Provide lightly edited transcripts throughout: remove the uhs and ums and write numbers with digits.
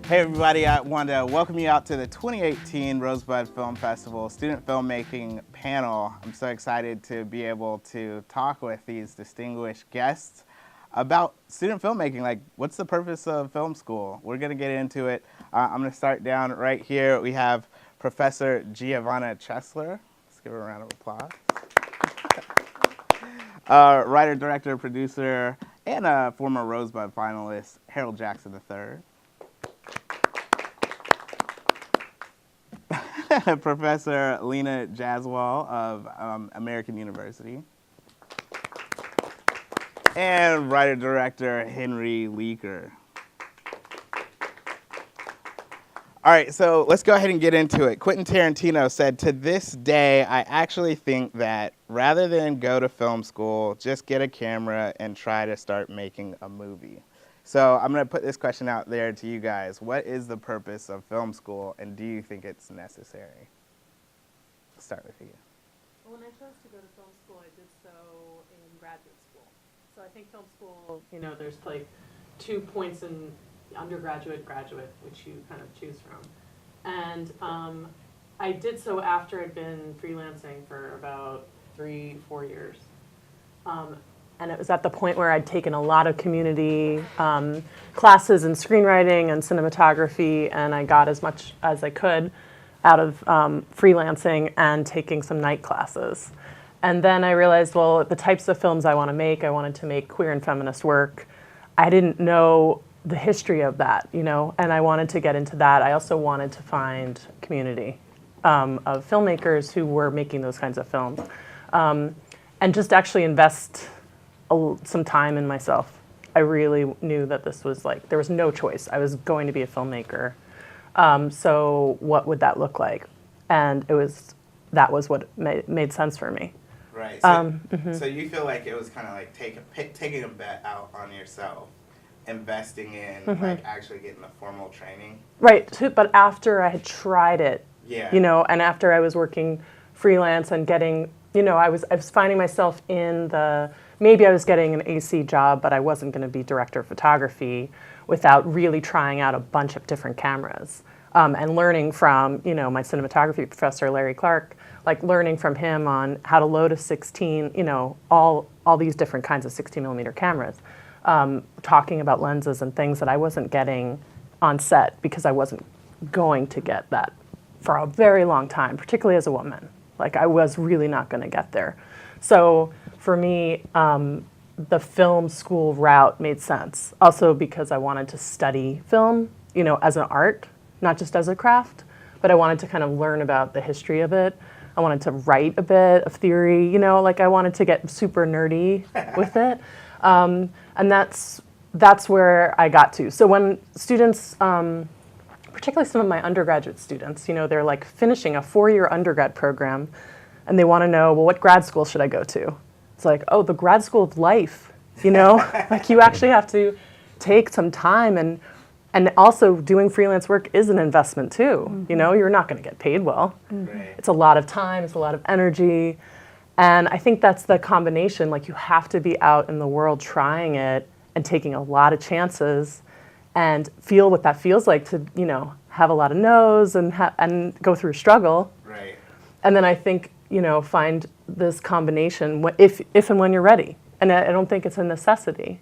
Hey everybody, I want to welcome you out to the 2018 Rosebud Film Festival Student Filmmaking Panel. I'm so excited to be able to talk with these distinguished guests about student filmmaking, like what's the purpose of film school? We're going to get into it. I'm going to start down right here. We have Professor Giovanna Chesler. Let's give her a round of applause. Writer, director, producer, and a former Rosebud finalist, Harold Jackson III. Professor Lena Jaswal of American University. And writer-director Henry Leaker. All right, so let's go ahead and get into it. Quentin Tarantino said, "To this day, I actually think that rather than go to film school, just get a camera and try to start making a movie." So I'm going to put this question out there to you guys. What is the purpose of film school, and do you think it's necessary? Let's start with you. Well, when I chose to go to film school, I did so in graduate school. So I think film school, you know, there's like 2 points in undergraduate, graduate, which you kind of choose from. And I did so after I'd been freelancing for about 3-4 years. And it was at the point where I'd taken a lot of community classes in screenwriting and cinematography, and I got as much as I could out of freelancing and taking some night classes. And then I realized, well, the types of films I wanted to make queer and feminist work. I didn't know the history of that, you know, and I wanted to get into that. I also wanted to find community of filmmakers who were making those kinds of films, and just actually invest some time in myself. I really knew that this was like, there was no choice. I was going to be a filmmaker. So what would that look like? And that was what made sense for me. Right. So, so you feel like it was kind of like taking a bet out on yourself, investing in like actually getting the formal training. Right. But after I had tried it, yeah, you know, and after I was working freelance and getting, you know, I was finding myself in maybe I was getting an AC job, but I wasn't going to be director of photography without really trying out a bunch of different cameras, and learning from, you know, my cinematography professor, Larry Clark, like learning from him on how to load a 16, you know, all these different kinds of 16 millimeter cameras, talking about lenses and things that I wasn't getting on set because I wasn't going to get that for a very long time, particularly as a woman. Like I was really not going to get there. So for me, the film school route made sense. Also because I wanted to study film, you know, as an art, not just as a craft, but I wanted to kind of learn about the history of it. I wanted to write a bit of theory, you know, like I wanted to get super nerdy with it. And that's where I got to. So when students, particularly some of my undergraduate students, you know, they're like finishing a 4-year undergrad program and they want to know, well, what grad school should I go to? It's like, oh, the grad school of life, you know, like you actually have to take some time, and also doing freelance work is an investment too. You know, you're not going to get paid well. Right. It's a lot of time, it's a lot of energy. And I think that's the combination, like you have to be out in the world trying it and taking a lot of chances and feel what that feels like to, you know, have a lot of no's and go through struggle. Right. And then I think, you know, find this combination if and when you're ready. And I don't think it's a necessity,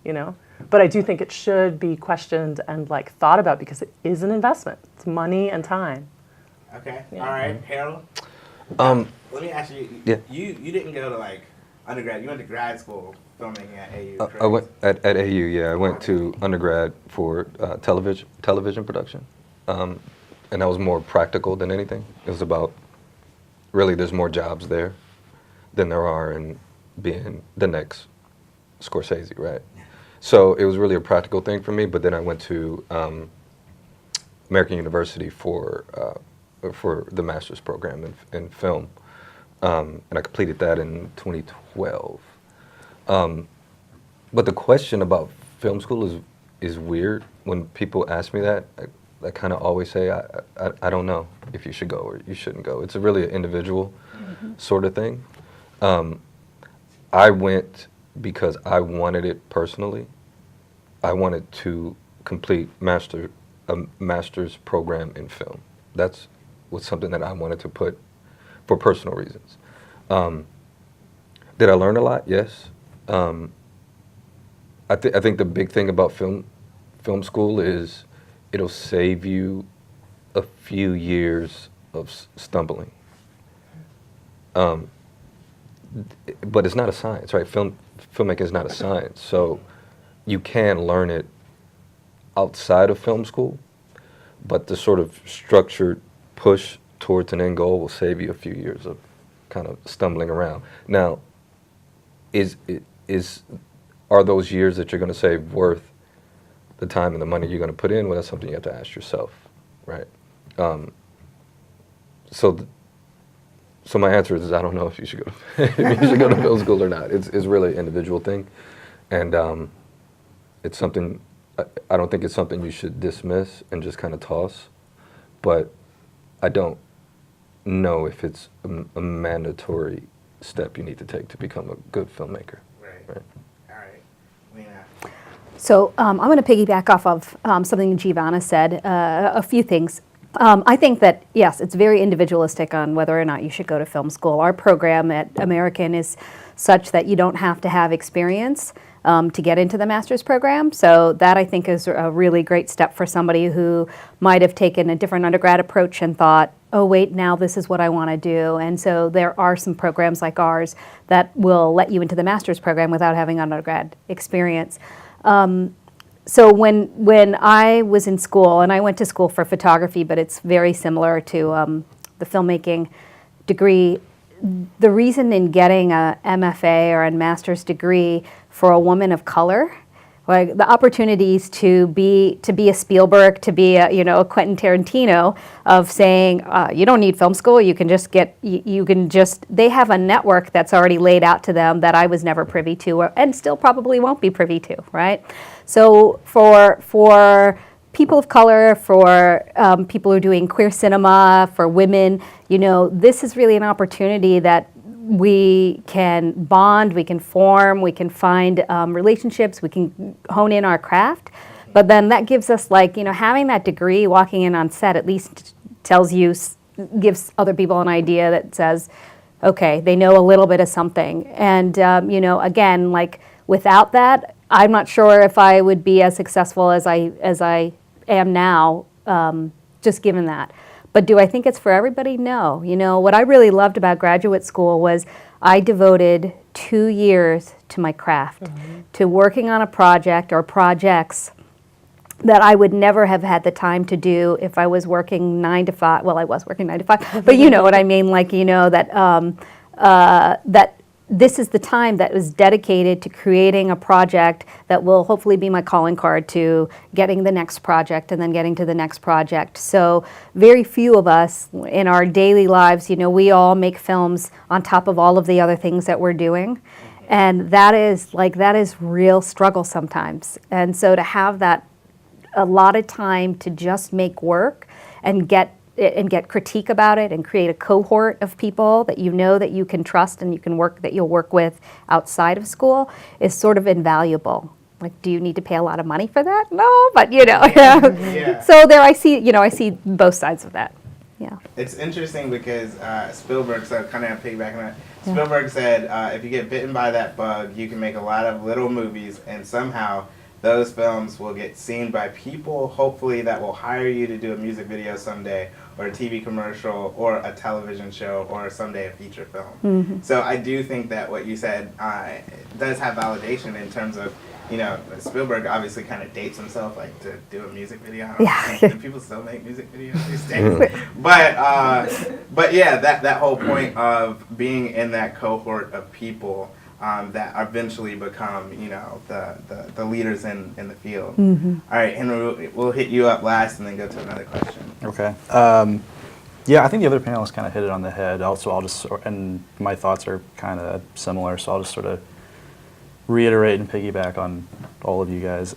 you know, but I do think it should be questioned and like thought about because it is an investment. It's money and time. Okay. Yeah. All right, Harold. Let me ask you. Yeah. You didn't go to like undergrad. You went to grad school filmmaking at AU. Correct? I went at AU. Yeah, I went to undergrad for television production, and that was more practical than anything. It was about really there's more jobs there than there are in being the next Scorsese, right? So it was really a practical thing for me. But then I went to American University for the master's program in film, and I completed that in 2012. But the question about film school is weird. When people ask me that, I kind of always say, I don't know if you should go or you shouldn't go. It's really an individual sort of thing. I went because I wanted it personally. I wanted to complete a master's program in film. That's was something that I wanted to put for personal reasons. Did I learn a lot? Yes. I think the big thing about film school is it'll save you a few years of stumbling. But it's not a science, right? Filmmaking is not a science, so you can learn it outside of film school, but the sort of structured push towards an end goal will save you a few years of kind of stumbling around. Now, are those years that you're going to save worth the time and the money you're going to put in? Well, that's something you have to ask yourself, right? So my answer is I don't know if you should go to, if you should go to film school or not. It's really an individual thing, and it's something I don't think it's something you should dismiss and just kind of toss, but I don't know if it's a mandatory step you need to take to become a good filmmaker. Right. All right. Lena. So I'm going to piggyback off of something Giovanna said, a few things. I think that, yes, it's very individualistic on whether or not you should go to film school. Our program at American is such that you don't have to have experience to get into the master's program. So that, I think, is a really great step for somebody who might have taken a different undergrad approach and thought, oh, wait, now this is what I want to do. And so there are some programs like ours that will let you into the master's program without having undergrad experience. So when I was in school, and I went to school for photography, but it's very similar to the filmmaking degree, the reason in getting a MFA or a master's degree for a woman of color, like the opportunities to be a Spielberg, to be a Quentin Tarantino, of saying you don't need film school, you can just they have a network that's already laid out to them that I was never privy to, and still probably won't be privy to, right? So for people of color, for people who are doing queer cinema, for women, this is really an opportunity that we can bond, we can form, we can find relationships, we can hone in our craft. But then that gives us, having that degree, walking in on set, at least gives other people an idea that says, okay, they know a little bit of something. And, again, without that, I'm not sure if I would be as successful as I am now, just given that. But do I think it's for everybody? No. What I really loved about graduate school was I devoted 2 years to my craft, to working on a project or projects that I would never have had the time to do if I was working 9 to 5. Well, I was working 9 to 5, but you know what I mean. That this is the time that was dedicated to creating a project that will hopefully be my calling card to getting the next project and then getting to the next project. So very few of us in our daily lives, we all make films on top of all of the other things that we're doing. And that is real struggle sometimes. And so to have that a lot of time to just make work and get critique about it and create a cohort of people that that you can trust and you'll work with outside of school is sort of invaluable. Do you need to pay a lot of money for that? No, but Yeah. So there I see both sides of that. Yeah. It's interesting because Spielberg said, kind of piggybacking on that, Spielberg said if you get bitten by that bug, you can make a lot of little movies, and somehow those films will get seen by people, hopefully, that will hire you to do a music video someday, or a TV commercial, or a television show, or someday a feature film. Mm-hmm. So I do think that what you said does have validation in terms of, Spielberg obviously kind of dates himself, to do a music video. Do people still make music videos these days? But yeah, that whole point of being in that cohort of people that eventually become, the leaders in the field. Mm-hmm. All right, Henry, we'll hit you up last and then go to another question. Okay. Yeah, I think the other panelists kind of hit it on the head. Also, and my thoughts are kind of similar, so I'll just sort of reiterate and piggyback on all of you guys.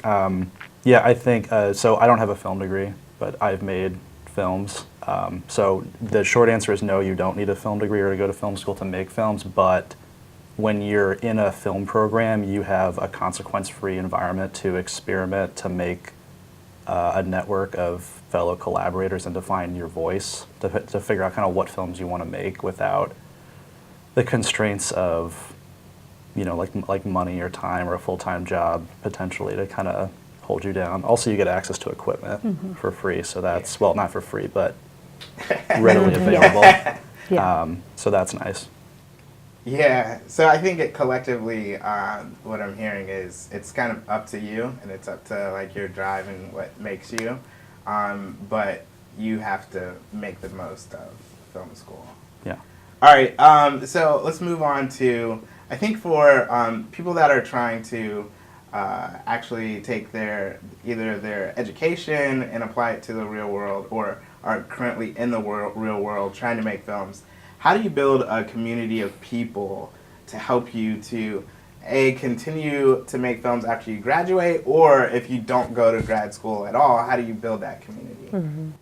Yeah, I think, so I don't have a film degree, but I've made films. So the short answer is no, you don't need a film degree or to go to film school to make films, but when you're in a film program, you have a consequence-free environment to experiment, to make a network of fellow collaborators and to find your voice, to figure out kind of what films you want to make without the constraints of, you know, like money or time or a full-time job potentially to kind of hold you down. Also, you get access to equipment for free, so that's, well, not for free, but readily available. Yeah. So that's nice. Yeah, so I think it collectively, what I'm hearing is it's kind of up to you, and it's up to like your drive and what makes you, but you have to make the most of film school. Yeah. All right, so let's move on to, I think for people that are trying to actually take either their education and apply it to the real world, or are currently in the real world trying to make films, how do you build a community of people to help you to continue to make films after you graduate, or if you don't go to grad school at all, how do you build that community?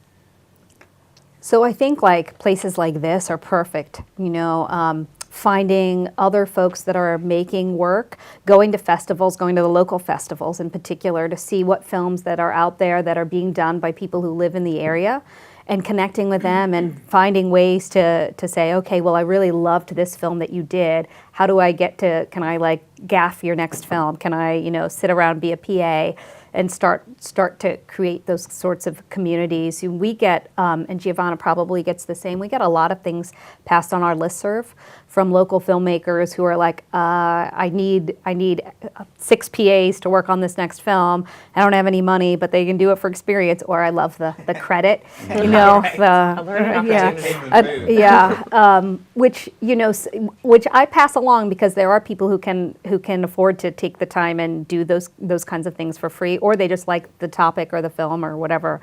So I think like places like this are perfect, you know, finding other folks that are making work, going to festivals, going to the local festivals in particular to see what films that are out there that are being done by people who live in the area, and connecting with them and finding ways to say, okay, well, I really loved this film that you did. How do I can I like gaff your next film? Can I, you know, sit around, be a PA? And start to create those sorts of communities. We get, and Giovanna probably gets the same, we get a lot of things passed on our listserv from local filmmakers who are like, I need 6 PAs to work on this next film. I don't have any money, but they can do it for experience, or I love the credit, you know, which, you know, which I pass along because there are people who can afford to take the time and do those kinds of things for free, or they just like the topic or the film or whatever.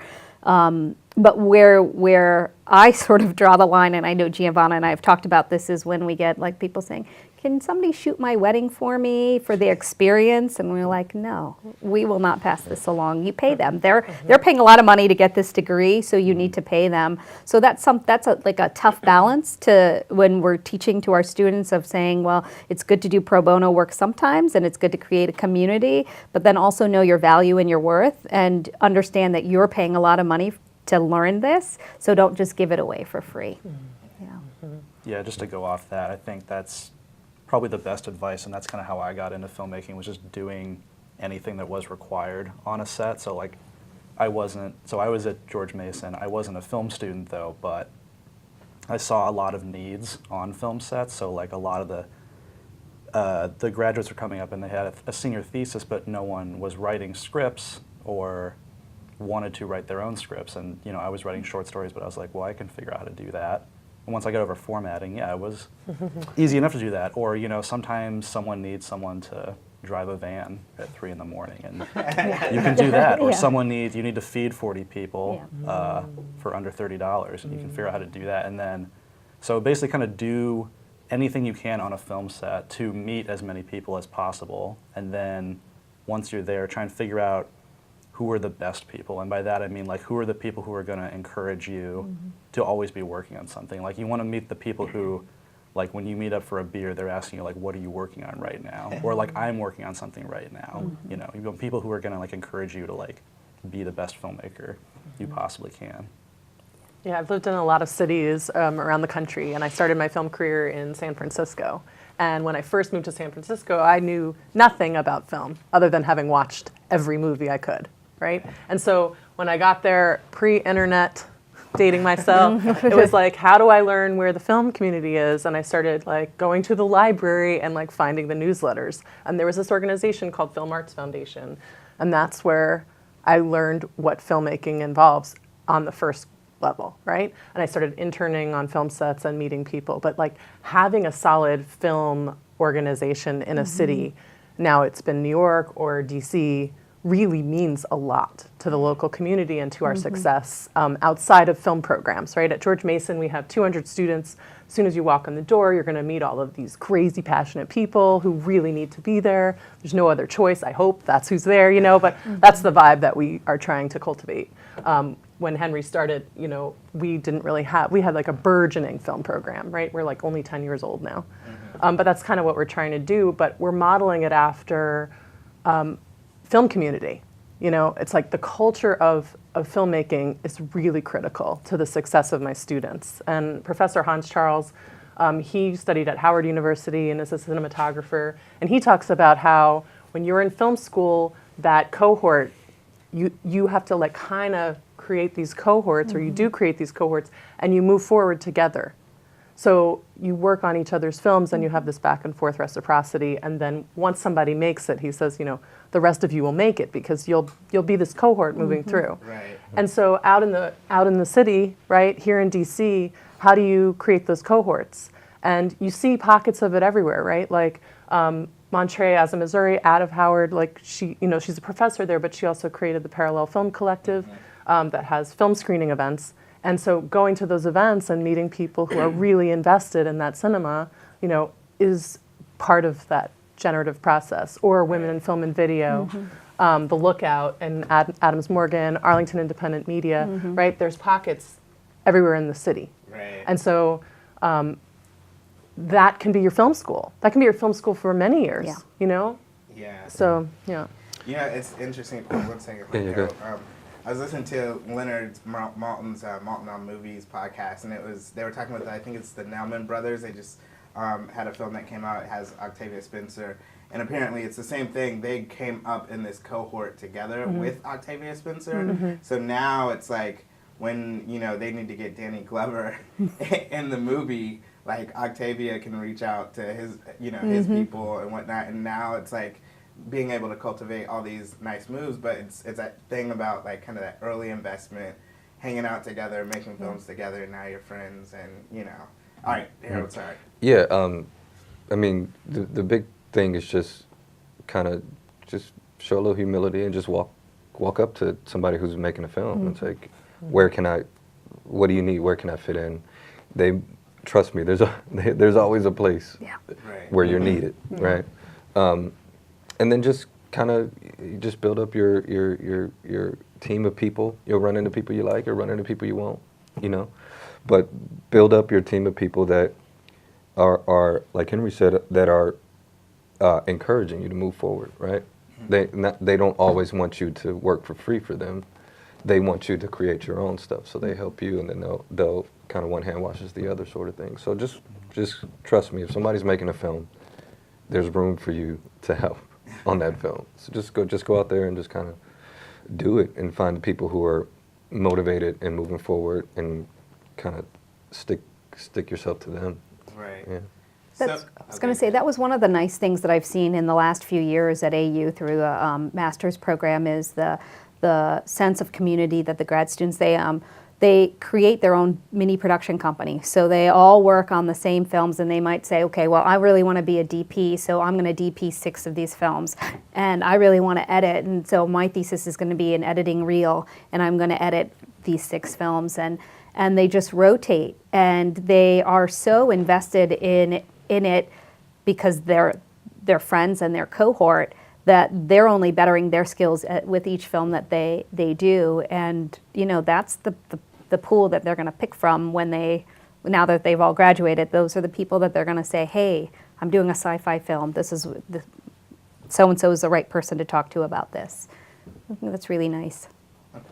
But where I sort of draw the line, and I know Giovanna and I have talked about this, is when we get like people saying, can somebody shoot my wedding for me for the experience? And we're like, no, we will not pass this along. You pay them. They're paying a lot of money to get this degree, so you need to pay them. So that's like a tough balance to when we're teaching to our students of saying, well, it's good to do pro bono work sometimes, and it's good to create a community, but then also know your value and your worth, and understand that you're paying a lot of money to learn this, so don't just give it away for free. Yeah, just to go off that, I think that's probably the best advice, and that's kind of how I got into filmmaking, was just doing anything that was required on a set. So like, I was at George Mason. I wasn't a film student though, but I saw a lot of needs on film sets. So like a lot of the graduates were coming up and they had a senior thesis, but no one was writing scripts or wanted to write their own scripts. And you know, I was writing short stories, but I was like, well, I can figure out how to do that. And once I got over formatting, yeah, it was easy enough to do that. Or, you know, sometimes someone needs someone to drive a van at 3 in the morning, and you can do that. Or you need to feed 40 people for under $30, and you can figure out how to do that. And then, so basically kind of do anything you can on a film set to meet as many people as possible. And then once you're there, try and figure out who are the best people. And by that I mean like, who are the people who are gonna encourage you to always be working on something. Like you wanna meet the people who, like when you meet up for a beer, they're asking you like, what are you working on right now? Or like, I'm working on something right now. You know, you want people who are gonna like encourage you to like be the best filmmaker you possibly can. Yeah, I've lived in a lot of cities around the country, and I started my film career in San Francisco. And when I first moved to San Francisco, I knew nothing about film other than having watched every movie I could, right? And so when I got there, pre-internet, dating myself, it was like, how do I learn where the film community is? And I started like going to the library and like finding the newsletters. And there was this organization called Film Arts Foundation, and that's where I learned what filmmaking involves on the first level, right? And I started interning on film sets and meeting people. But like having a solid film organization in a city, now it's been New York or DC, really means a lot to the local community and to our success outside of film programs, right? At George Mason, we have 200 students. As soon as you walk in the door, you're gonna meet all of these crazy passionate people who really need to be there. There's no other choice, I hope, that's who's there, you know, but that's the vibe that we are trying to cultivate. When Henry started, you know, we had like a burgeoning film program, right? We're like only 10 years old now. But that's kind of what we're trying to do, but we're modeling it after film community. You know, it's like the culture of filmmaking is really critical to the success of my students. And Professor Hans Charles, he studied at Howard University and is a cinematographer. And he talks about how when you're in film school, that cohort, you have to like kind of create these cohorts, or you do create these cohorts, and you move forward together. So you work on each other's films and you have this back and forth reciprocity, and then once somebody makes it, he says, you know, the rest of you will make it because you'll be this cohort moving through. Right. And so out in the city, right, here in DC, how do you create those cohorts? And you see pockets of it everywhere, right? Like Monterey, as a Missouri, out of Howard, like she, you know, she's a professor there, but she also created the Parallel Film Collective that has film screening events. And so going to those events and meeting people who are really invested in that cinema, you know, is part of that generative process. Or Women in Film and Video, The Lookout, and Adams Morgan, Arlington Independent Media, right? There's pockets everywhere in the city. Right. And so that can be your film school. That can be your film school for many years, you know? Yeah. So, yeah. You know, it's interesting. One second. Yeah, you're good. I was listening to Leonard Maltin's Maltin on Movies podcast, and they were talking about, I think it's the Nauman brothers. They just had a film that came out. It has Octavia Spencer, and apparently it's the same thing. They came up in this cohort together with Octavia Spencer. So now it's like when, you know, they need to get Danny Glover in the movie, like Octavia can reach out to his, you know, his people and whatnot, and now it's like being able to cultivate all these nice moves, but it's that thing about like kind of that early investment, hanging out together, making films together, and now you're friends, and you know. All right, Harold, sorry. Yeah, I mean, the big thing is just kind of just show a little humility and just walk up to somebody who's making a film. It's like, what do you need? Where can I fit in? They trust me. There's always a place where you're needed, right? And then just kind of just build up your team of people. You'll run into people you like, you'll run into people you won't, you know. But build up your team of people that are like Henry said, that are encouraging you to move forward, right? They don't always want you to work for free for them. They want you to create your own stuff, so they help you, and then they'll kind of one hand washes the other sort of thing. So just trust me, if somebody's making a film, there's room for you to help on that film. So just go out there and just kind of do it, and find the people who are motivated and moving forward, and kind of stick yourself to them. Right. Yeah. I was going to say, that was one of the nice things that I've seen in the last few years at AU through the master's program, is the sense of community that the grad students, they create their own mini production company. So they all work on the same films, and they might say, okay, well, I really want to be a DP, so I'm going to DP 6 of these films. And I really want to edit, and so my thesis is going to be an editing reel, and I'm going to edit these 6 films. And they just rotate, and they are so invested in it because they're friends and their cohort, that they're only bettering their skills with each film that they do. And, you know, that's the pool that they're going to pick from now that they've all graduated. Those are the people that they're going to say, hey, I'm doing a sci-fi film. So-and-so is the right person to talk to about this. I think that's really nice. Okay.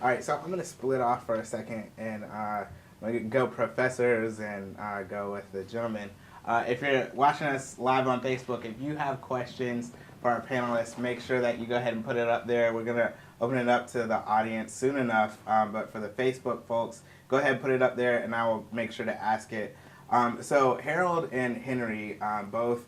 All right, so I'm going to split off for a second, and I'm going to go professors and go with the gentlemen. If you're watching us live on Facebook, if you have questions for our panelists, make sure that you go ahead and put it up there. We're going to open it up to the audience soon enough, but for the Facebook folks, go ahead and put it up there, and I will make sure to ask it. So Harold and Henry both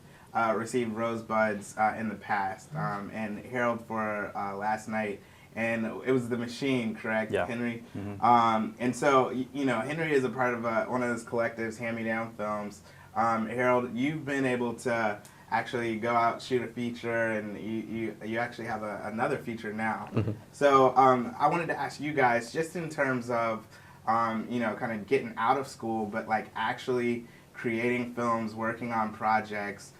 received Rosebuds in the past, and Harold for last night, and it was The Machine, correct, Henry? And so, you know, Henry is a part of one of those collectives, Hand-Me-Down Films. Harold, you've been able to actually go out, shoot a feature, and you actually have another feature now. So I wanted to ask you guys, just in terms of, you know, kind of getting out of school, but like actually creating films, working on projects,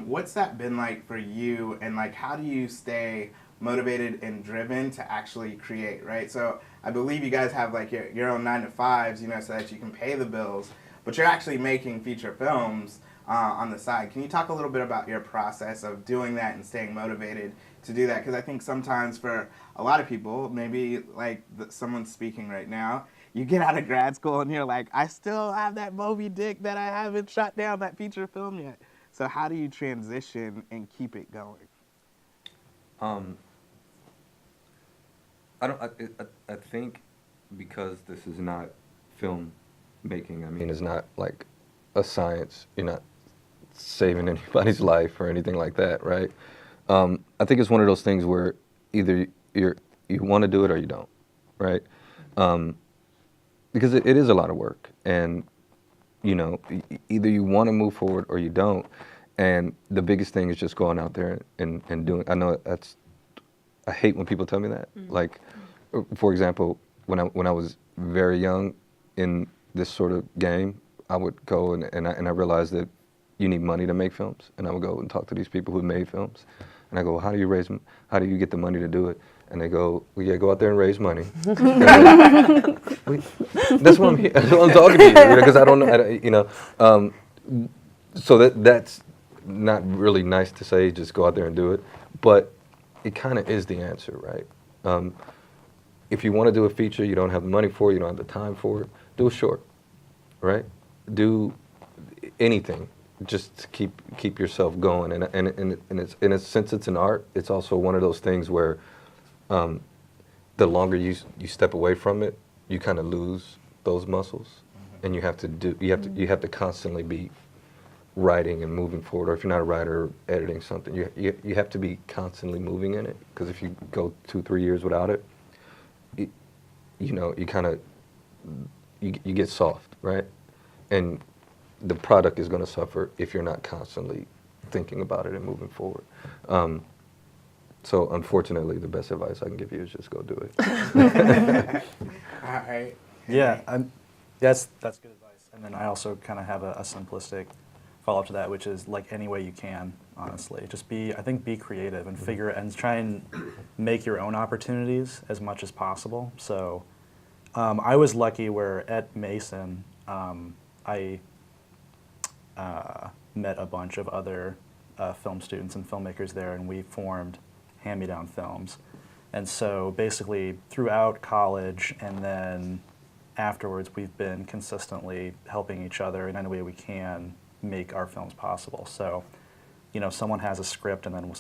what's that been like for you, and like how do you stay motivated and driven to actually create, right? So I believe you guys have like your own 9-to-5s, you know, so that you can pay the bills, but you're actually making feature films. on the side. Can you talk a little bit about your process of doing that and staying motivated to do that? Because I think sometimes for a lot of people, maybe like someone speaking right now, you get out of grad school and you're like, I still have that Moby Dick that I haven't shot down that feature film yet. So how do you transition and keep it going? I think because this is not film making, I mean, it's not like a science. You're not saving anybody's life or anything like that, right? I think it's one of those things where either you want to do it or you don't, right? Because it is a lot of work, and you know, either you want to move forward or you don't. And the biggest thing is just going out there and doing. I know I hate when people tell me that. Like, for example, when I was very young in this sort of game, I would go and I realized that you need money to make films, and I would go and talk to these people who made films, and I go, well, how do you get the money to do it? And they go, well, yeah, go out there and raise money. That's what I'm talking to you, because I don't know, you know. So that's not really nice to say, just go out there and do it, but it kind of is the answer, right? If you want to do a feature, you don't have the money for it, you don't have the time for it, do a short, right? Do anything, just to keep yourself going. And since it's an art, it's also one of those things where the longer you step away from it, you kind of lose those muscles, and you have to constantly be writing and moving forward. Or if you're not a writer, editing something, you have to be constantly moving in it, because if you go 2-3 years without it, you know, you kind of you get soft, right? And the product is going to suffer if you're not constantly thinking about it and moving forward. So unfortunately, the best advice I can give you is just go do it. All right. Yeah, that's good advice. And then I also kind of have a simplistic follow-up to that, which is like any way you can, honestly. Just be creative and figure and try and make your own opportunities as much as possible. So I was lucky where at Mason, I met a bunch of other film students and filmmakers there, and we formed Hand-Me-Down Films. And so basically throughout college and then afterwards, we've been consistently helping each other in any way we can make our films possible. So, you know, someone has a script, and then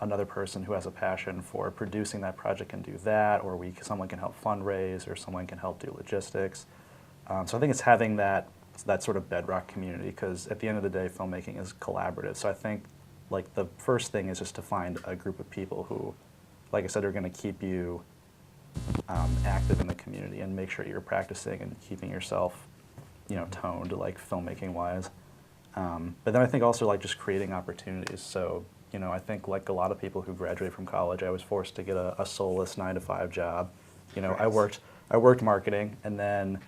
another person who has a passion for producing that project can do that, or someone can help fundraise, or someone can help do logistics. So I think it's having that sort of bedrock community, because at the end of the day, filmmaking is collaborative. So I think like the first thing is just to find a group of people who, like I said, are going to keep you active in the community and make sure you're practicing and keeping yourself, you know, toned, like filmmaking wise. But then I think also like just creating opportunities. So, you know, I think like a lot of people who graduate from college, I was forced to get a soulless 9-to-5 job. You know, I worked marketing, and then,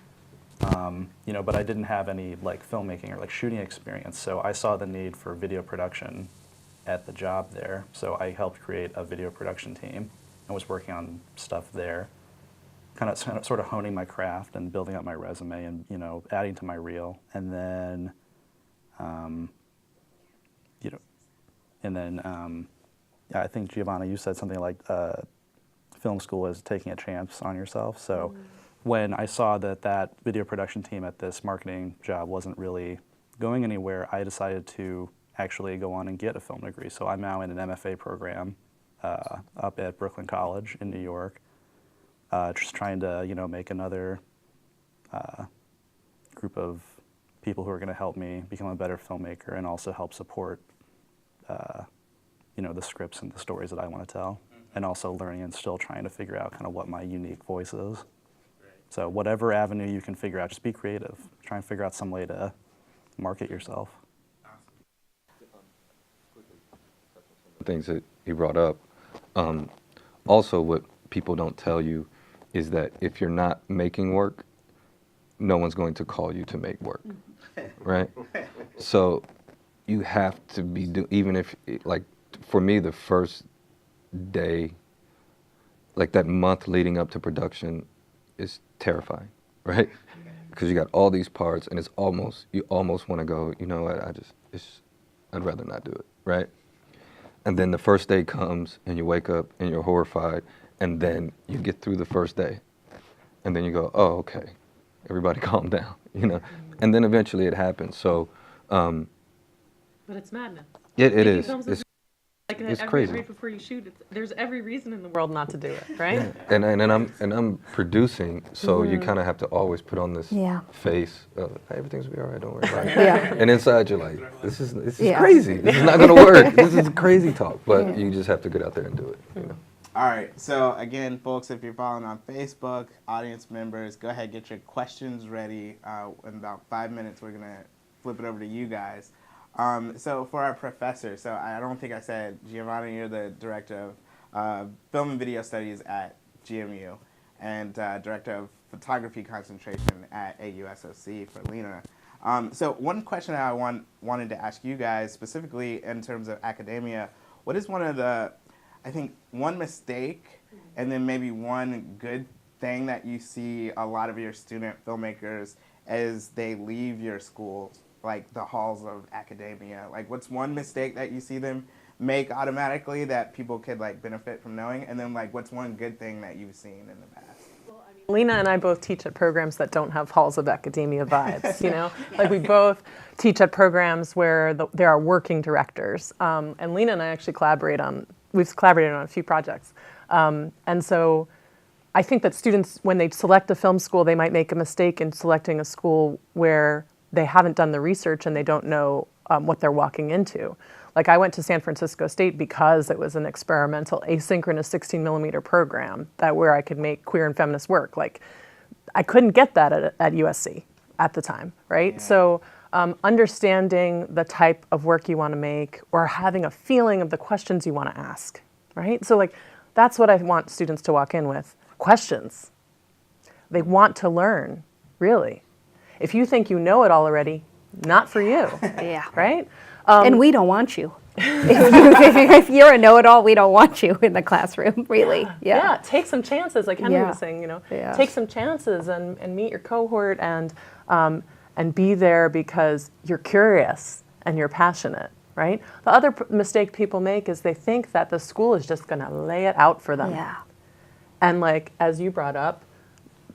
you know, but I didn't have any like filmmaking or like shooting experience. So I saw the need for video production at the job there. So I helped create a video production team and was working on stuff there, kind of sort of honing my craft and building up my resume and, you know, adding to my reel. And then, you know, and then yeah, I think Giovanna, you said something like film school is taking a chance on yourself. So when I saw that video production team at this marketing job wasn't really going anywhere, I decided to actually go on and get a film degree. So I'm now in an MFA program up at Brooklyn College in New York, just trying to, you know, make another group of people who are going to help me become a better filmmaker and also help support, you know, the scripts and the stories that I want to tell, and also learning and still trying to figure out kind of what my unique voice is. So whatever avenue you can figure out, just be creative. Try and figure out some way to market yourself. Things that he brought up. Also, what people don't tell you is that if you're not making work, no one's going to call you to make work, right? So you have to be, even if, like, for me, the first day, like that month leading up to production is terrifying, right? because you got all these parts, and you almost want to go, you know what, I'd rather not do it, right? And then the first day comes, and you wake up, and you're horrified, and then you get through the first day, and then you go, oh, okay, everybody calm down, you know? And then eventually it happens, so. But it's madness. It is. It's crazy. Right before you shoot, there's every reason in the world not to do it, right? And I'm producing, so you kind of have to always put on this face of, hey, everything's gonna be all right, don't worry about it. And inside you're like, this is crazy. This is not gonna work. This is crazy talk. But you just have to get out there and do it. You know? All right. So again, folks, if you're following on Facebook, audience members, go ahead, get your questions ready. In about 5 minutes, we're gonna flip it over to you guys. So for our professor, so I don't think I said, Giovanna, you're the director of film and video studies at GMU and director of photography concentration at AUSOC for Lena. So one question I wanted to ask you guys, specifically in terms of academia, what is one of the, I think, one mistake and then maybe one good thing that you see a lot of your student filmmakers as they leave your schools, like the halls of academia? Like, what's one mistake that you see them make automatically that people could like benefit from knowing? And then like, what's one good thing that you've seen in the past? Lena and I both teach at programs that don't have halls of academia vibes, you know? Like we both teach at programs where there are working directors. And Lena and I actually we've collaborated on a few projects. And so I think that students, when they select a film school, they might make a mistake in selecting a school where they haven't done the research and they don't know what they're walking into. Like I went to San Francisco State because it was an experimental asynchronous 16mm program where I could make queer and feminist work. Like I couldn't get that at USC at the time, right? Yeah. So understanding the type of work you want to make or having a feeling of the questions you want to ask, right? So like that's what I want students to walk in with, questions. They want to learn, really. If you think you know it all already, not for you. Yeah. Right? And we don't want you. If you're a know-it-all, we don't want you in the classroom, really. Yeah. Take some chances, like Henry was saying, you know. Yeah. Take some chances and meet your cohort and be there because you're curious and you're passionate, right? The other mistake people make is they think that the school is just going to lay it out for them. Yeah. And like, as you brought up,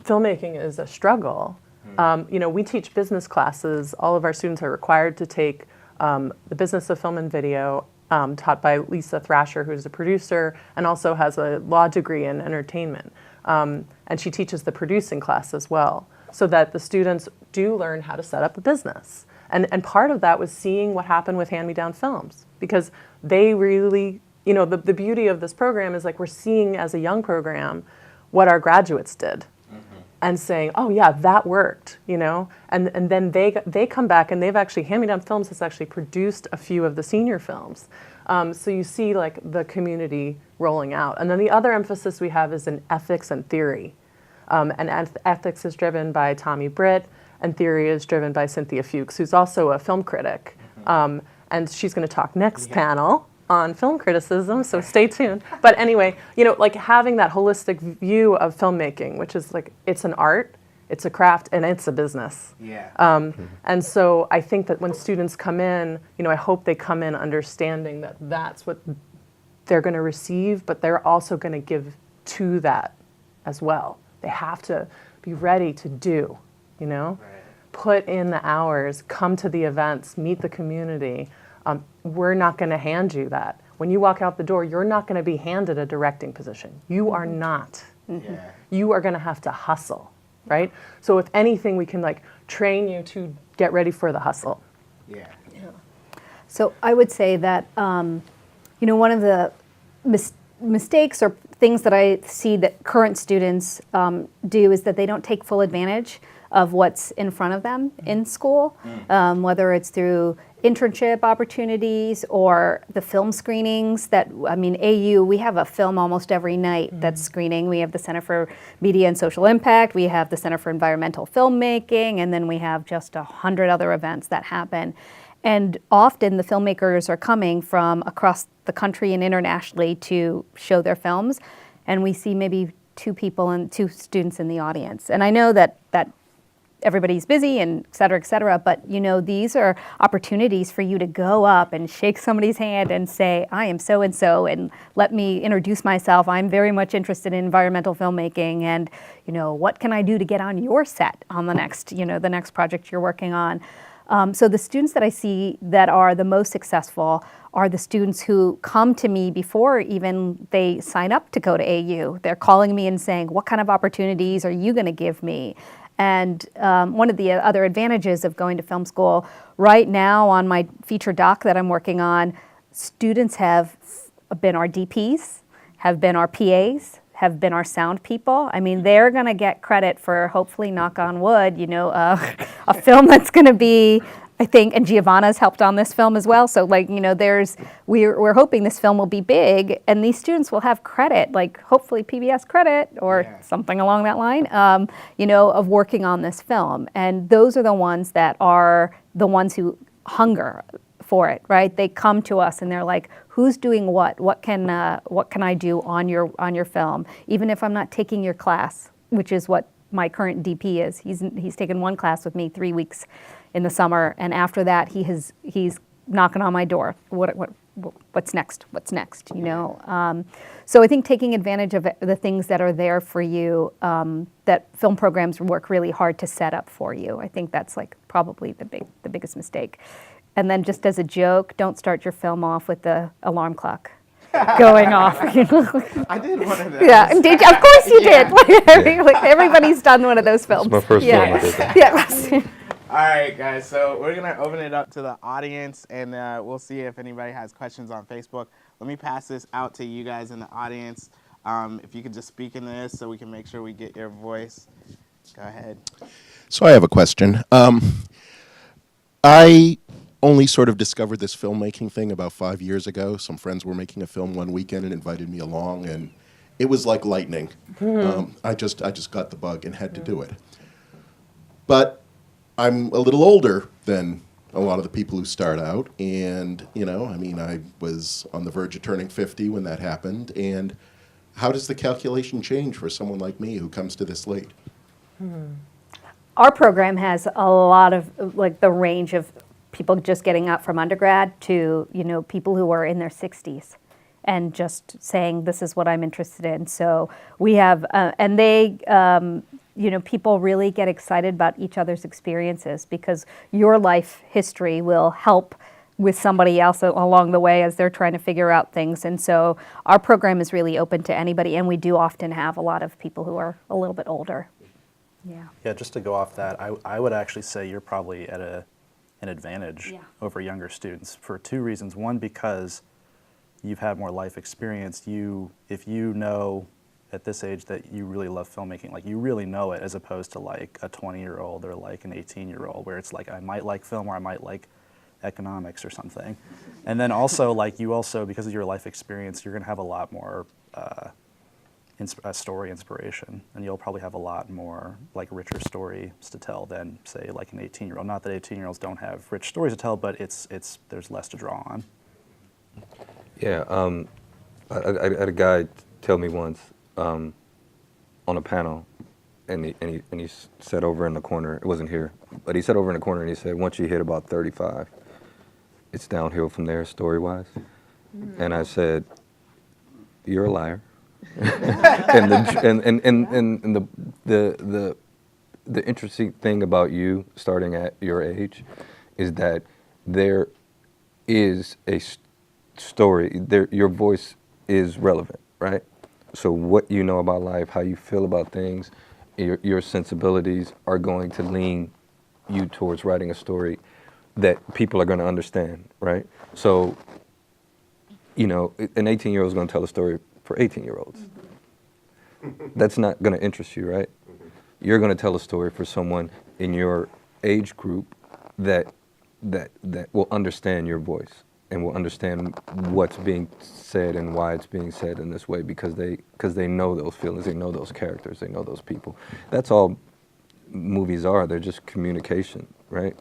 filmmaking is a struggle. You know, we teach business classes. All of our students are required to take the business of film and video, taught by Lisa Thrasher, who's a producer and also has a law degree in entertainment. And she teaches the producing class as well, so that the students do learn how to set up a business. And part of that was seeing what happened with hand-me-down films, because they really, you know, the beauty of this program is like we're seeing as a young program what our graduates did. And saying, oh yeah, that worked, you know? And then they come back and they've actually, Hand-Me-Down Films has actually produced a few of the senior films. So you see like the community rolling out. And then the other emphasis we have is in ethics and theory. And ethics is driven by Tommy Britt, and theory is driven by Cynthia Fuchs, who's also a film critic. And she's gonna talk next panel on film criticism, so stay tuned. But anyway, you know, like having that holistic view of filmmaking, which is like, it's an art, it's a craft, and it's a business. Yeah. And so I think that when students come in, you know, I hope they come in understanding that that's what they're gonna receive, but they're also gonna give to that as well. They have to be ready to do, you know? Right. Put in the hours, come to the events, meet the community. We're not going to hand you that. When you walk out the door, you're not going to be handed a directing position. You are not. Mm-hmm. Yeah. You are going to have to hustle, right? So if anything, we can like train you to get ready for the hustle. Yeah. So I would say that, you know, one of the mistakes or things that I see that current students do is that they don't take full advantage of what's in front of them in school, whether it's through internship opportunities or the film screenings that, I mean, AU, we have a film almost every night that's screening. We have the Center for Media and Social Impact, we have the Center for Environmental Filmmaking, and then we have just 100 other events that happen. And often the filmmakers are coming from across the country and internationally to show their films, and we see maybe two students in the audience. And I know that everybody's busy and et cetera, but you know, these are opportunities for you to go up and shake somebody's hand and say, I am so-and-so, and let me introduce myself. I'm very much interested in environmental filmmaking, and you know, what can I do to get on your set on the next, you know, the next project you're working on? So the students that I see that are the most successful are the students who come to me before even they sign up to go to AU. They're calling me and saying, what kind of opportunities are you going to give me? And one of the other advantages of going to film school, right now on my feature doc that I'm working on, students have been our DPs, have been our PAs, have been our sound people. I mean, they're going to get credit for, hopefully, knock on wood, you know, a film that's going to be, I think, and Giovanna's helped on this film as well. So, like, you know, we're hoping this film will be big, and these students will have credit, like hopefully PBS credit or something along that line, you know, of working on this film. And those are the ones that are the ones who hunger for it, right? They come to us and they're like, who's doing what? What can I do on your film? Even if I'm not taking your class, which is what my current DP is. He's taken one class with me 3 weeks in the summer, and after that he's knocking on my door. What's next? What's next? You know. So I think taking advantage of the things that are there for you, that film programs work really hard to set up for you. I think that's like probably the biggest mistake. And then just as a joke, don't start your film off with the alarm clock going off. You know? I did one of those. Yeah, did you? Of course you did. Like, everybody's done one of those films. It's my first film I did that. Yeah. All right, guys, so we're going to open it up to the audience, and we'll see if anybody has questions on Facebook. Let me pass this out to you guys in the audience. If you could just speak into this so we can make sure we get your voice. Go ahead. So I have a question. I only sort of discovered this filmmaking thing about 5 years ago. Some friends were making a film one weekend and invited me along, and it was like lightning. I just got the bug and had to do it. But I'm a little older than a lot of the people who start out, and you know, I mean, I was on the verge of turning 50 when that happened. And how does the calculation change for someone like me who comes to this late? Our program has a lot of, like, the range of people just getting out from undergrad to, you know, people who are in their 60s and just saying, this is what I'm interested in. So we have, and they, you know, people really get excited about each other's experiences because your life history will help with somebody else along the way as they're trying to figure out things. And so our program is really open to anybody, and we do often have a lot of people who are a little bit older. Yeah. Yeah, just to go off that, I would actually say you're probably at an advantage over younger students for two reasons. One, because you've had more life experience. If you know at this age that you really love filmmaking, like you really know it, as opposed to like a 20-year-old or like an 18-year-old where it's like, I might like film or I might like economics or something. And then also, like, you also, because of your life experience, you're gonna have a lot more story inspiration, and you'll probably have a lot more like richer stories to tell than, say, like an 18-year-old. Not that 18-year-olds don't have rich stories to tell, but there's less to draw on. Yeah, I had a guy tell me once on a panel, and he sat over in the corner. It wasn't here, but he sat over in the corner and he said, once you hit about 35, it's downhill from there story-wise. And I said, you're a liar. and the interesting thing about you starting at your age is that there is a story there. Your voice is relevant, right? So what you know about life, how you feel about things, your sensibilities are going to lean you towards writing a story that people are going to understand, right? So, you know, an 18-year-old is going to tell a story for 18-year-olds. That's not going to interest you, right? You're going to tell a story for someone in your age group that will understand your voice and will understand what's being said and why it's being said in this way, because they know those feelings, they know those characters, they know those people. That's all movies are. They're just communication, right?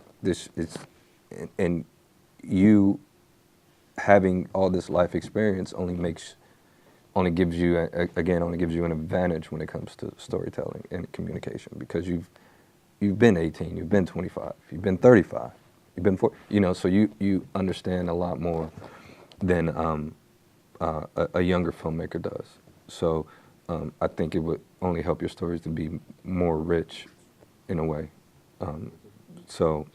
And you having all this life experience only gives you an advantage when it comes to storytelling and communication, because you've been 18, you've been 25, you've been 35, you've been 40, you know, so you understand a lot more than a younger filmmaker does. So I think it would only help your stories to be more rich in a way. So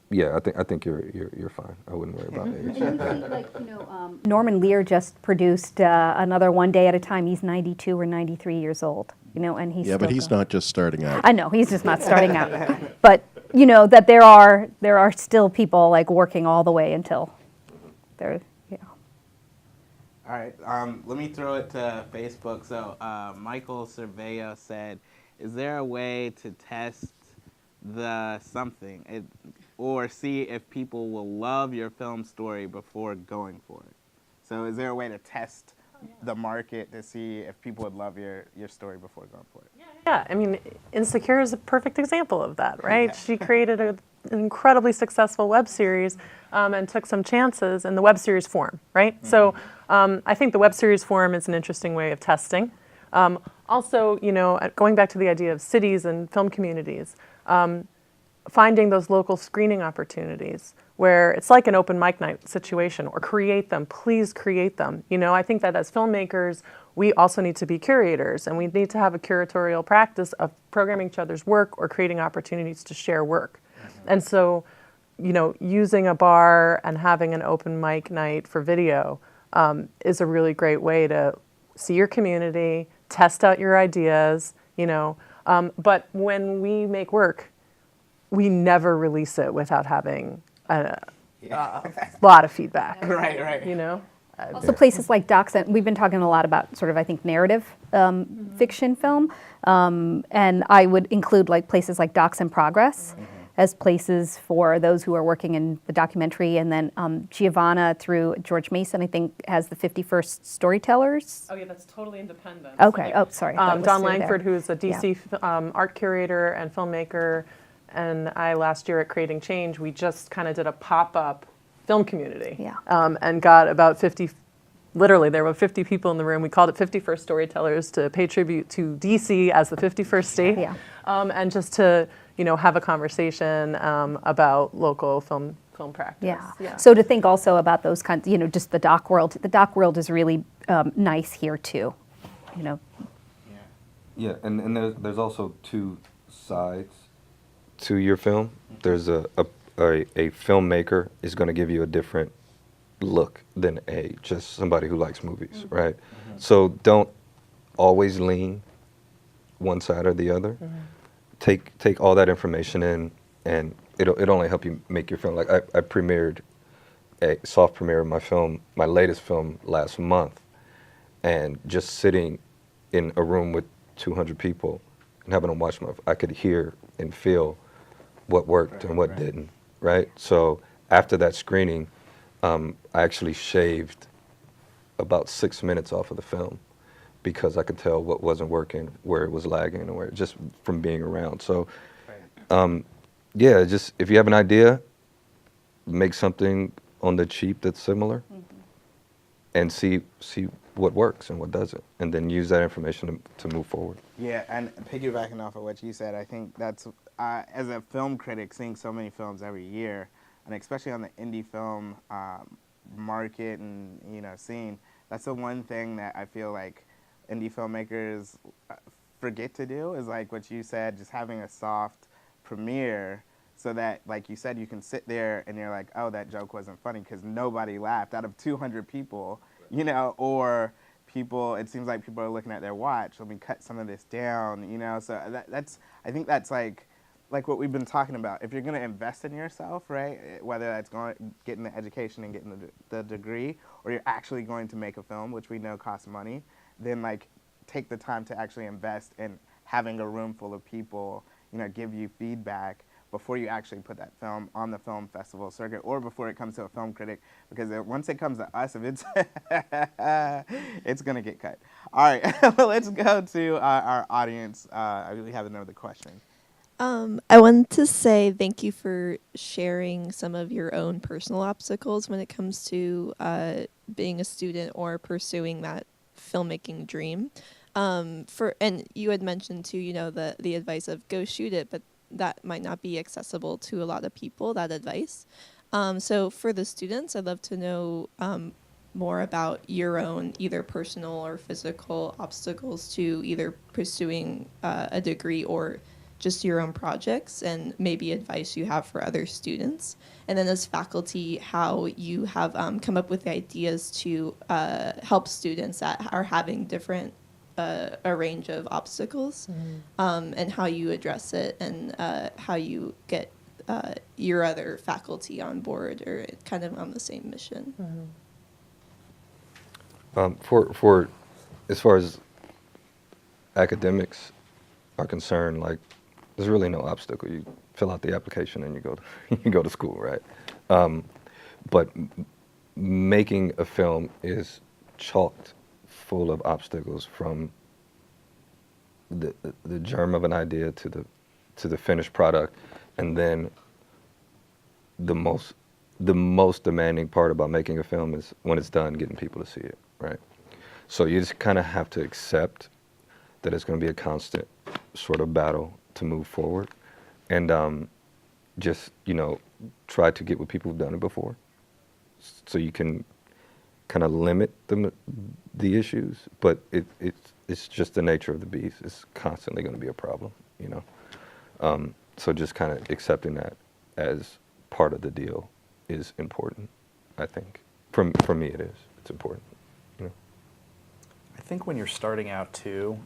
yeah, I think you're fine. I wouldn't worry about age. And you see, like, Norman Lear just produced another One Day at a Time. He's 92 or 93 years old, and he's Yeah, but he's not just starting out. I know, he's just not starting out. But, that there are still people, like, working all the way until they're, All right, let me throw it to Facebook. So Michael Cerveo said, is there a way to test the something or see if people will love your film story before going for it? So is there a way to test the market to see if people would love your story before going for it? Yeah, I mean, Insecure is a perfect example of that, right? Yeah. She created an incredibly successful web series and took some chances in the web series form, right? Mm-hmm. So I think the web series form is an interesting way of testing. Also, going back to the idea of cities and film communities, finding those local screening opportunities where it's like an open mic night situation, or create them, please create them. I think that as filmmakers, we also need to be curators, and we need to have a curatorial practice of programming each other's work or creating opportunities to share work. Mm-hmm. And so, using a bar and having an open mic night for video is a really great way to see your community, test out your ideas, but when we make work, we never release it without having a lot of feedback. Right. Also places like Docs, we've been talking a lot about sort of, I think, narrative fiction film, and I would include like places like Docs in Progress as places for those who are working in the documentary, and then Giovanna through George Mason, I think, has the 51st Storytellers. Oh yeah, that's totally independent. Okay, sorry. Don Langford, who's a DC art curator and filmmaker, and I last year at Creating Change, we just kind of did a pop-up film community. Yeah. And got about 50, literally there were 50 people in the room. We called it 51st Storytellers to pay tribute to DC as the 51st state. Yeah. And just to, have a conversation about local film practice. Yeah. So to think also about those kinds, just the doc world. The doc world is really nice here too, Yeah, and there's also two sides to your film. There's a filmmaker is going to give you a different look than just somebody who likes movies, right? Mm-hmm. So don't always lean one side or the other. Mm-hmm. Take all that information in, and it'll only help you make your film. Like I premiered a soft premiere of my latest film last month, and just sitting in a room with 200 people and having them watch I could hear and feel what worked and what didn't, right? So after that screening, I actually shaved about 6 minutes off of the film because I could tell what wasn't working, where it was lagging, and where just from being around. So, just if you have an idea, make something on the cheap that's similar, and see what works and what doesn't, and then use that information to move forward. Yeah, and piggybacking off of what you said, I think that's, as a film critic, seeing so many films every year, and especially on the indie film market and scene, that's the one thing that I feel like indie filmmakers forget to do, is like what you said, just having a soft premiere, so that, like you said, you can sit there and you're like, oh, that joke wasn't funny because nobody laughed out of 200 people, or people, it seems like people are looking at their watch, let me cut some of this down, so I think that's like what we've been talking about. If you're going to invest in yourself, right, whether that's getting the education and getting the degree, or you're actually going to make a film, which we know costs money, then like take the time to actually invest in having a room full of people, give you feedback before you actually put that film on the film festival circuit, or before it comes to a film critic, because once it comes to us, if it's it's going to get cut. All right, let's go to our audience. We have another question. I wanted to say thank you for sharing some of your own personal obstacles when it comes to being a student or pursuing that filmmaking dream. And you had mentioned too, the advice of go shoot it, but that might not be accessible to a lot of people, that advice. So for the students, I'd love to know more about your own either personal or physical obstacles to either pursuing a degree or just your own projects, and maybe advice you have for other students. And then as faculty, how you have come up with ideas to help students that are having different, a range of obstacles, and how you address it, and how you get your other faculty on board or kind of on the same mission. For as far as academics are concerned, like, there's really no obstacle. You fill out the application and you go to, you go to school, right? But making a film is chocked full of obstacles, from the germ of an idea to the finished product, and then the most demanding part about making a film is when it's done, getting people to see it, right? So you just kind of have to accept that it's going to be a constant sort of battle to move forward, and just, you know, try to get with people who've done it before, so you can kind of limit the issues. But it's just the nature of the beast. It's constantly going to be a problem, you know. So just kind of accepting that as part of the deal is important, I think. For me, it is. It's important, you know. I think when you're starting out too,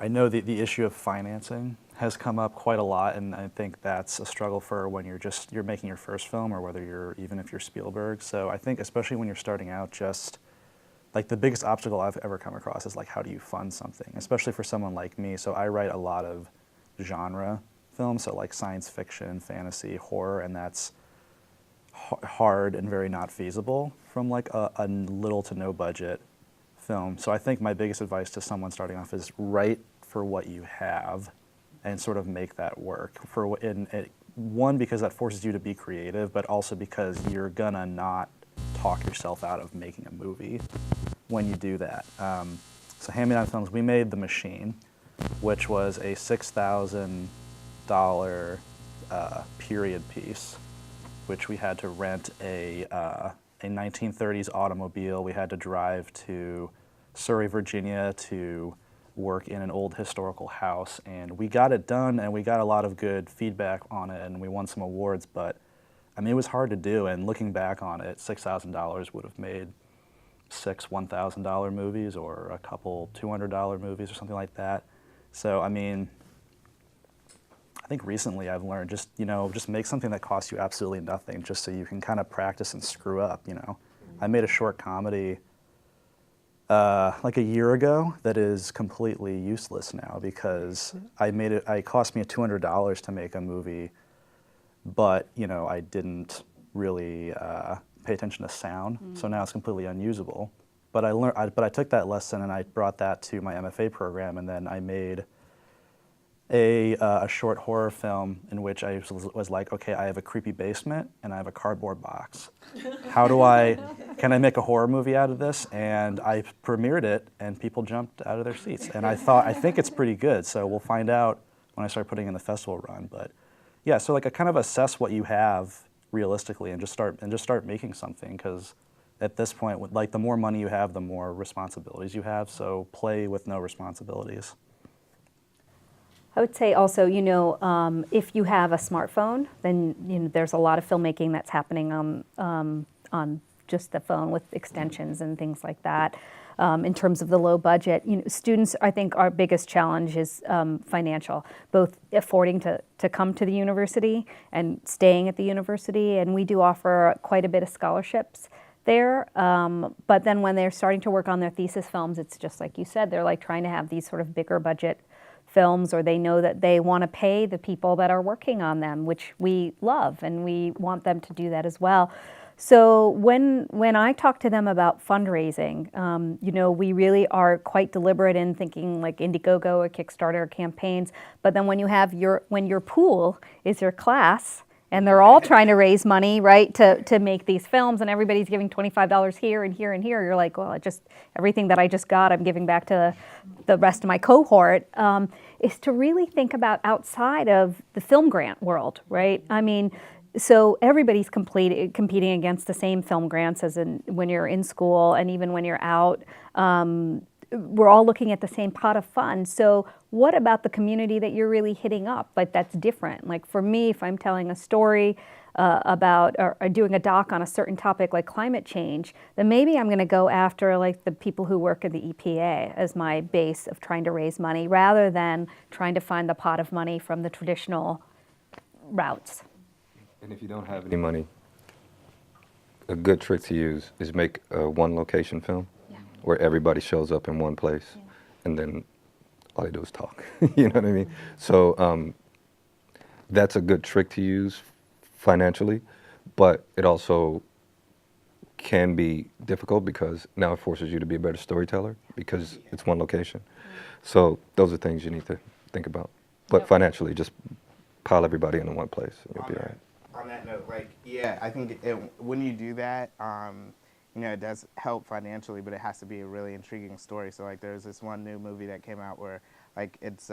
I know the issue of financing has come up quite a lot, and I think that's a struggle for when you're making your first film, or whether even if you're Spielberg. So I think especially when you're starting out, just like the biggest obstacle I've ever come across is like, how do you fund something, especially for someone like me. So I write a lot of genre films, so like science fiction, fantasy, horror, and that's hard and very not feasible from like a little to no budget film. So I think my biggest advice to someone starting off is write for what you have and sort of make that work. One, because that forces you to be creative, but also because you're gonna not talk yourself out of making a movie when you do that. So Hand-Me-Down Films, we made The Machine, which was a $6,000 period piece, which we had to rent a 1930s automobile. We had to drive to Surrey, Virginia to work in an old historical house, and we got it done, and we got a lot of good feedback on it, and we won some awards. But I mean, it was hard to do, and looking back on it, $6,000 would have made 6 $1,000 movies, or a couple $200 movies, or something like that. So I mean, I think recently I've learned just make something that costs you absolutely nothing, just so you can kind of practice and screw up, you know. I made a short comedy like a year ago that is completely useless now, because it cost me $200 to make a movie, but, you know, I didn't really pay attention to sound, so now it's completely unusable. But I took that lesson and I brought that to my MFA program, and then I made a short horror film in which I was like, okay, I have a creepy basement and I have a cardboard box. Can I make a horror movie out of this? And I premiered it, and people jumped out of their seats. And I think it's pretty good, so we'll find out when I start putting in the festival run. But yeah, so like I kind of assess what you have realistically and just start making something, because at this point, like, the more money you have, the more responsibilities you have, so play with no responsibilities. I would say also, you know, if you have a smartphone, then, you know, there's a lot of filmmaking that's happening on just the phone with extensions and things like that. In terms of the low budget, you know, students, I think our biggest challenge is financial, both affording to come to the university and staying at the university, and we do offer quite a bit of scholarships there. But then when they're starting to work on their thesis films, it's just like you said, they're like trying to have these sort of bigger budget films, or they know that they want to pay the people that are working on them, which we love, and we want them to do that as well. So when I talk to them about fundraising, you know, we really are quite deliberate in thinking like Indiegogo or Kickstarter campaigns. But then when your pool is your class And they're all trying to raise money, right, to make these films, and everybody's giving $25 here and here and here. You're like, well, everything that I just got, I'm giving back to the rest of my cohort, is to really think about outside of the film grant world, right? I mean, so everybody's competing against the same film grants as when you're in school and even when you're out. We're all looking at the same pot of funds. So what about the community that you're really hitting up? Like, that's different. Like, for me, if I'm telling a story about or doing a doc on a certain topic like climate change, then maybe I'm going to go after like the people who work at the EPA as my base of trying to raise money, rather than trying to find the pot of money from the traditional routes. And if you don't have any money, a good trick to use is make a one location film where everybody shows up in one place, and then all they do is talk. You know what I mean? So that's a good trick to use financially, but it also can be difficult because now it forces you to be a better storyteller because it's one location. So those are things you need to think about. But financially, just pile everybody into one place, and you'll be all right. On that note, like, yeah, I think when you do that, you know, it does help financially, but it has to be a really intriguing story. So, like, there's this one new movie that came out where, like, it's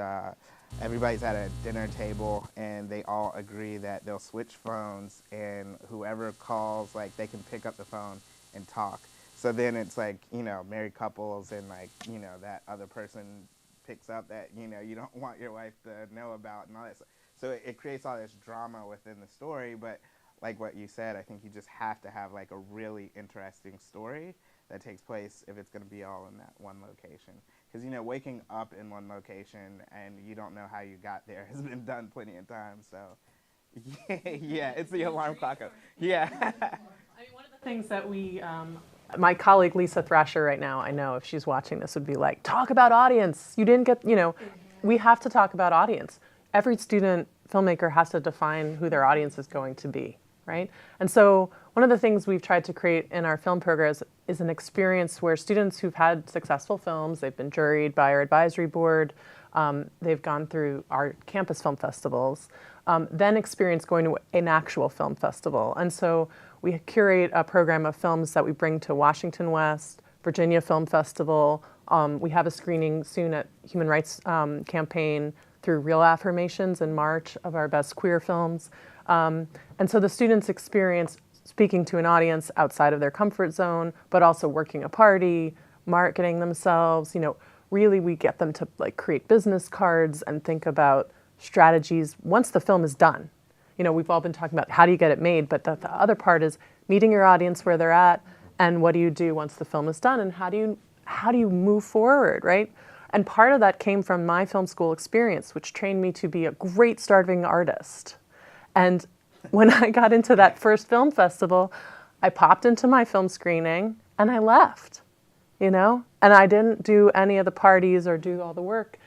everybody's at a dinner table and they all agree that they'll switch phones, and whoever calls, like, they can pick up the phone and talk. So then it's like, you know, married couples, and, like, you know, that other person picks up that, you know, you don't want your wife to know about and all that stuff. So it creates all this drama within the story, but like what you said, I think you just have to have like a really interesting story that takes place if it's going to be all in that one location. Because, you know, waking up in one location and you don't know how you got there has been done plenty of times. So, yeah, it's the alarm clock. Yeah. I mean, one of the things that we, my colleague Lisa Thrasher right now, I know if she's watching this, would be like, talk about audience. You didn't get, you know, we have to talk about audience. Every student filmmaker has to define who their audience is going to be, right? And so one of the things we've tried to create in our film programs is an experience where students who've had successful films, they've been juried by our advisory board, they've gone through our campus film festivals, then experience going to an actual film festival. And so we curate a program of films that we bring to Washington West, Virginia Film Festival. We have a screening soon at Human Rights Campaign through Real Affirmations in March of our best queer films. And so the students experience speaking to an audience outside of their comfort zone, but also working a party, marketing themselves. You know, really we get them to like create business cards and think about strategies once the film is done. You know, we've all been talking about how do you get it made, but the other part is meeting your audience where they're at, and what do you do once the film is done, and how do you move forward, right? And part of that came from my film school experience, which trained me to be a great starving artist. And when I got into that first film festival, I popped into my film screening and I left, you know? And I didn't do any of the parties or do all the work.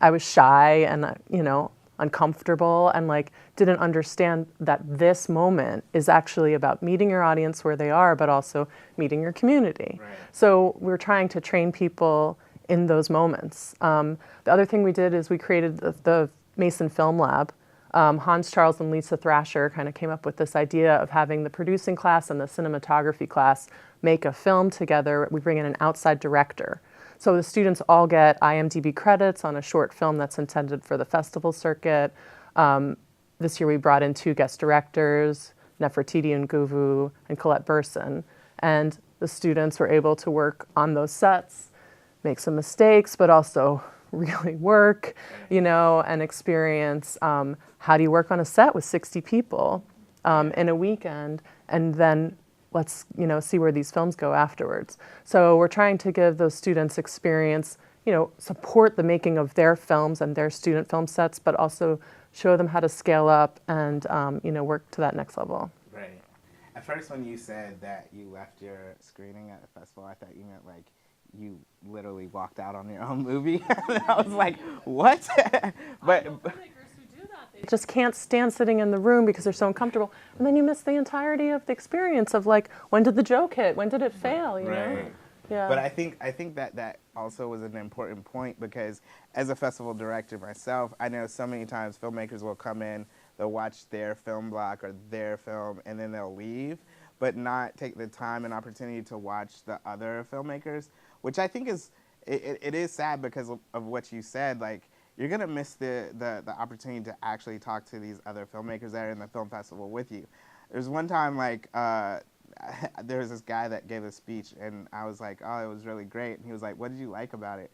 I was shy and, you know, uncomfortable, and like didn't understand that this moment is actually about meeting your audience where they are, but also meeting your community. Right. So we're trying to train people in those moments. The other thing we did is we created the Mason Film Lab. Hans Charles and Lisa Thrasher kind of came up with this idea of having the producing class and the cinematography class make a film together. We bring in an outside director. So the students all get IMDb credits on a short film that's intended for the festival circuit. This year we brought in 2 guest directors, Nefertiti Nguvu and Colette Burson. And the students were able to work on those sets, make some mistakes, but also really work, you know, and experience how do you work on a set with 60 people in a weekend, and then let's, you know, see where these films go afterwards. So we're trying to give those students experience, you know, support the making of their films and their student film sets, but also show them how to scale up and, you know, work to that next level. Right. At first when you said that you left your screening at the festival, I thought you meant like you literally walked out on your own movie. I was like, what? But they just can't stand sitting in the room because they're so uncomfortable. And then you miss the entirety of the experience of like, when did the joke hit? When did it fail? You know? Yeah. But I think that also was an important point, because as a festival director myself, I know so many times filmmakers will come in they'll watch their film block or their film and then they'll leave, but not take the time and opportunity to watch the other filmmakers, which I think is, it is sad because of what you said. Like, you're gonna miss the opportunity to actually talk to these other filmmakers that are in the film festival with you. There's one time, like, there was this guy that gave a speech, and I was like, oh, it was really great. And he was like, what did you like about it?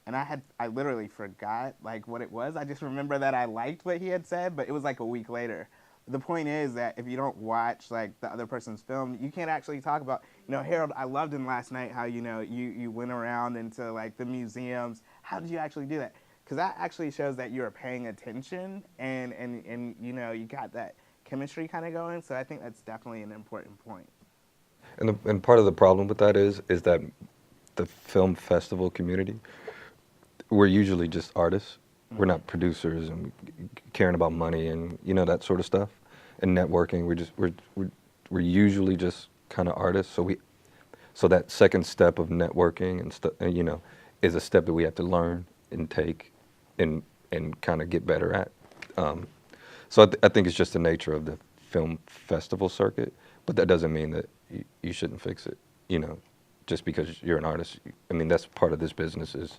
And I literally forgot, like, what it was. I just remember that I liked what he had said, but it was like a week later. The point is that if you don't watch, like, the other person's film, you can't actually talk about, Harold, I loved in last night how, you went around into, like, the museums. How did you actually do that? Because that actually shows that you're paying attention and you got that chemistry kind of going. So I think that's definitely an important point. And part of the problem with that is that the film festival community, we're usually just artists. We're not producers and caring about money and that sort of stuff. And networking, we're usually just kind of artists. So that second step of networking and stuff, is a step that we have to learn and take and kind of get better at. So I think it's just the nature of the film festival circuit, but that doesn't mean that you shouldn't fix it. Just because you're an artist. I mean, that's part of this business is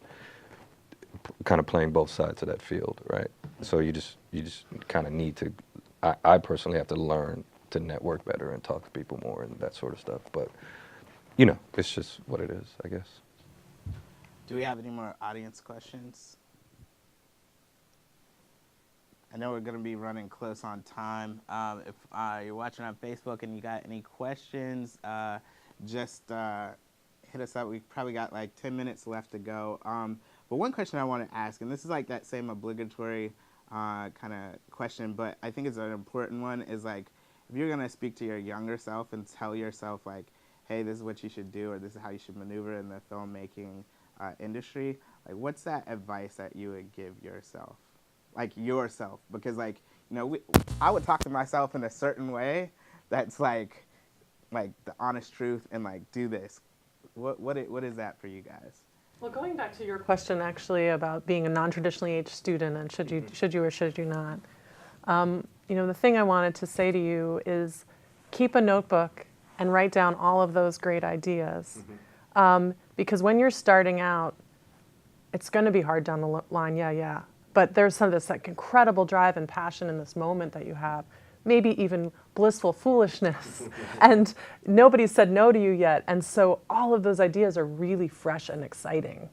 kind of playing both sides of that field, right? So you just kind of need to, I personally have to learn to network better and talk to people more and that sort of stuff. But, it's just what it is, I guess. Do we have any more audience questions? I know we're going to be running close on time. If you're watching on Facebook and you got any questions, just hit us up. We've probably got like 10 minutes left to go. But one question I want to ask, and this is like that same obligatory kind of question, but I think it's an important one, is like, if you're going to speak to your younger self and tell yourself like, hey, this is what you should do, or this is how you should maneuver in the filmmaking industry, like what's that advice that you would give yourself? Like yourself, because like, I would talk to myself in a certain way that's like the honest truth and like, do this. What is that for you guys? Well, going back to your question actually about being a non-traditionally aged student and should you or should you not, the thing I wanted to say to you is keep a notebook and write down all of those great ideas. Because when you're starting out, it's going to be hard down the line, yeah. But there's some of this like incredible drive and passion in this moment that you have, maybe even blissful foolishness, and nobody's said no to you yet. And so all of those ideas are really fresh and exciting.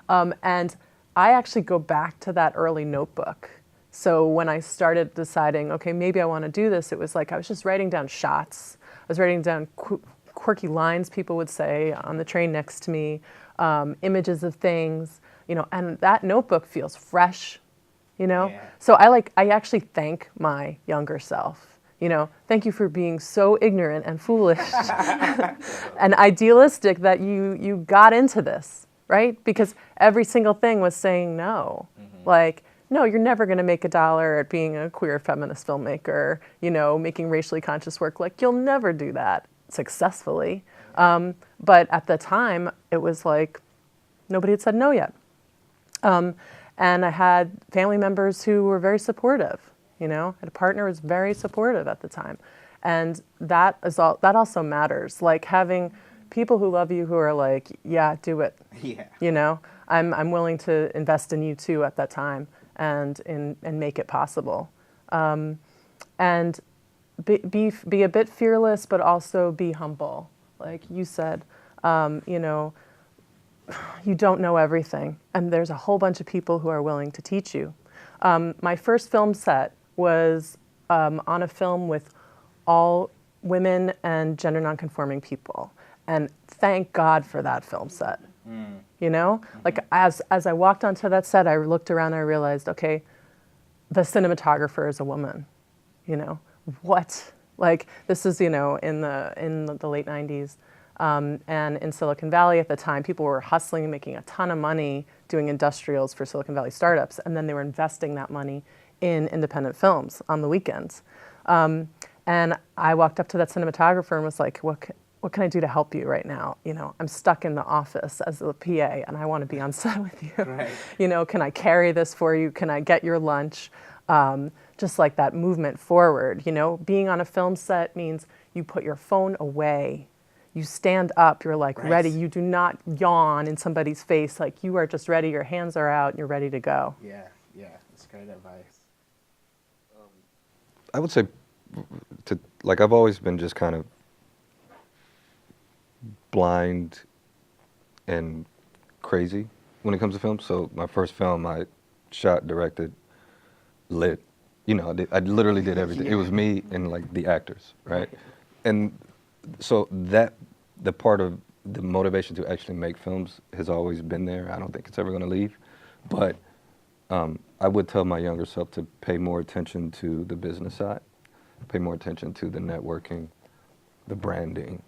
And I actually go back to that early notebook. So when I started deciding, okay, maybe I want to do this, it was like I was just writing down shots. I was writing down quirky lines people would say on the train next to me, images of things, and that notebook feels fresh. Yeah. So I actually thank my younger self. Thank you for being so ignorant and foolish and idealistic that you got into this, right? Because every single thing was saying no. Like, no, you're never going to make $1 at being a queer feminist filmmaker, making racially conscious work. Like, you'll never do that successfully. But at the time, it was like nobody had said no yet. And I had family members who were very supportive, I had a partner who was very supportive at the time. And that also matters. Like having people who love you who are like, yeah, do it. Yeah. I'm willing to invest in you too at that time and make it possible. And be a bit fearless, but also be humble. Like you said, you don't know everything, and there's a whole bunch of people who are willing to teach you. My first film set was on a film with all women and gender nonconforming people, and thank God for that film set. Like as I walked onto that set, I looked around and I realized, okay, the cinematographer is a woman. What? Like this is in the late 90s. And in Silicon Valley at the time, people were hustling and making a ton of money doing industrials for Silicon Valley startups, and then they were investing that money in independent films on the weekends. And I walked up to that cinematographer and was like, what can I do to help you right now? I'm stuck in the office as a PA, and I want to be on set with you. Right. Can I carry this for you? Can I get your lunch? just like that movement forward. You know, being on a film set means you put your phone away. You stand up, you're like ready. You do not yawn in somebody's face. Like you are just ready, your hands are out, and you're ready to go. Yeah, that's great advice. I would say, like I've always been just kind of blind and crazy when it comes to film. So my first film, I shot, directed, lit. You know, I literally did everything. It was me and like the actors, right? And so the part of the motivation to actually make films has always been there. I don't think it's ever going to leave. But I would tell my younger self to pay more attention to the business side, pay more attention to the networking, the branding,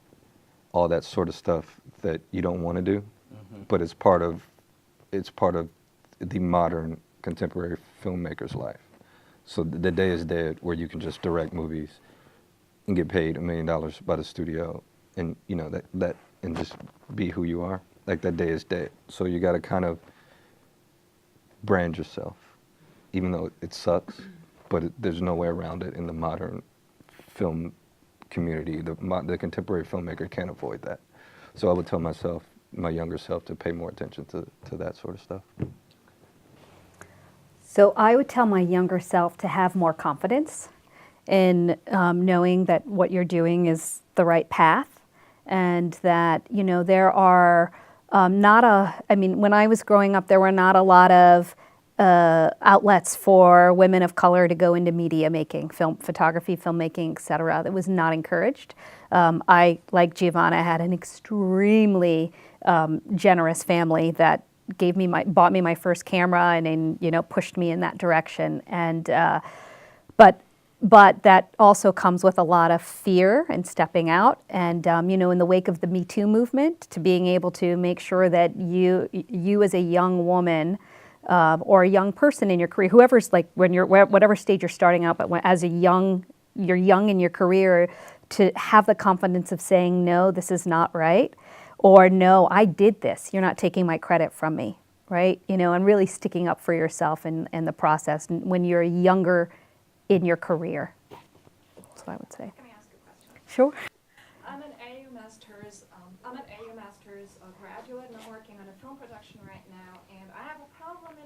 all that sort of stuff that you don't want to do, but it's part of the modern contemporary filmmaker's life. So the day is dead where you can just direct movies and get paid $1 million by the studio, and you know that and just be who you are. Like that day is dead. So you got to kind of brand yourself, even though it sucks, but there's no way around it in the modern film community. The contemporary filmmaker can't avoid that. So I would tell myself, my younger self, to pay more attention to that sort of stuff. So I would tell my younger self to have more confidence in knowing that what you're doing is the right path, and that, you know, there are when I was growing up, there were not a lot of outlets for women of color to go into media making, film, photography, filmmaking, et cetera. That was not encouraged. I, like Giovanna, had an extremely generous family that bought me my first camera and you know, pushed me in that direction. And but that also comes with a lot of fear and stepping out. And you know, in the wake of the Me Too movement, to being able to make sure that you as a young woman or a young person in your career, whoever's like whatever stage you're starting out, but you're young in your career, to have the confidence of saying, no, this is not right, or no, I did this. You're not taking my credit from me, right? You know, and really sticking up for yourself in the process when you're younger in your career. That's what I would say. Can I ask a question? Sure. I'm an AU Masters graduate, and I'm working on a film production right now, and I have a problem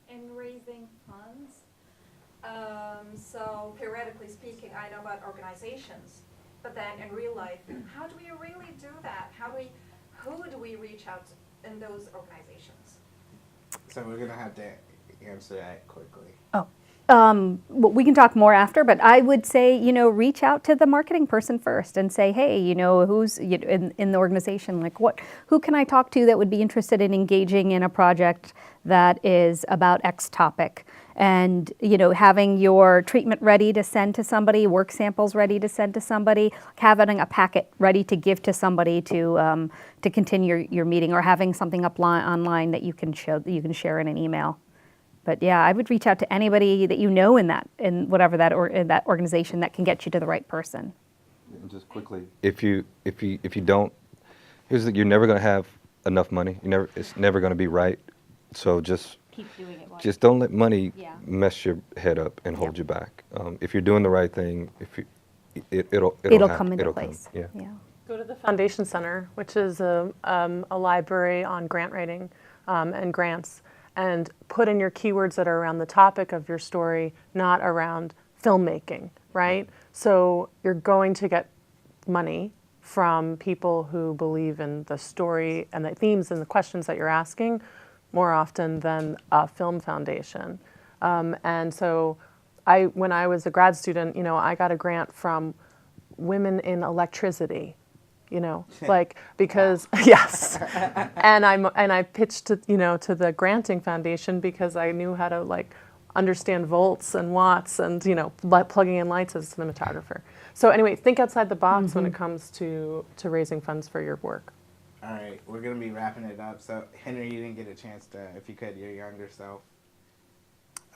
in raising funds. So theoretically speaking, I know about organizations, but then in real life, how do we really do that? Who do we reach out in those organizations? So we're gonna have to answer that quickly. Oh. Well, we can talk more after, but I would say, you know, reach out to the marketing person first and say, hey, you know, who's in the organization, like who can I talk to that would be interested in engaging in a project that is about X topic? And, you know, having your treatment ready to send to somebody, work samples ready to send to somebody, having a packet ready to give to somebody to continue your meeting, or having something up online that you can share in an email. But yeah, I would reach out to anybody that you know in that organization that can get you to the right person. And just quickly, if you don't, you're never going to have enough money. It's never going to be right. So just Keep doing it. Just don't let money mess your head up and hold you back. If you're doing the right thing, it'll come into place. Yeah. Go to the Foundation Center, which is a library on grant writing and grants, and put in your keywords that are around the topic of your story, not around filmmaking, right? So you're going to get money from people who believe in the story and the themes and the questions that you're asking more often than a film foundation. And so when I was a grad student, you know, I got a grant from Women in Electricity, you know, like, because, yes. And I pitched to, you know, to the granting foundation because I knew how to, like, understand volts and watts and, you know, plugging in lights as a cinematographer. So anyway, think outside the box when it comes to raising funds for your work. All right, we're going to be wrapping it up. So, Henry, you didn't get a chance to, if you could, your younger self.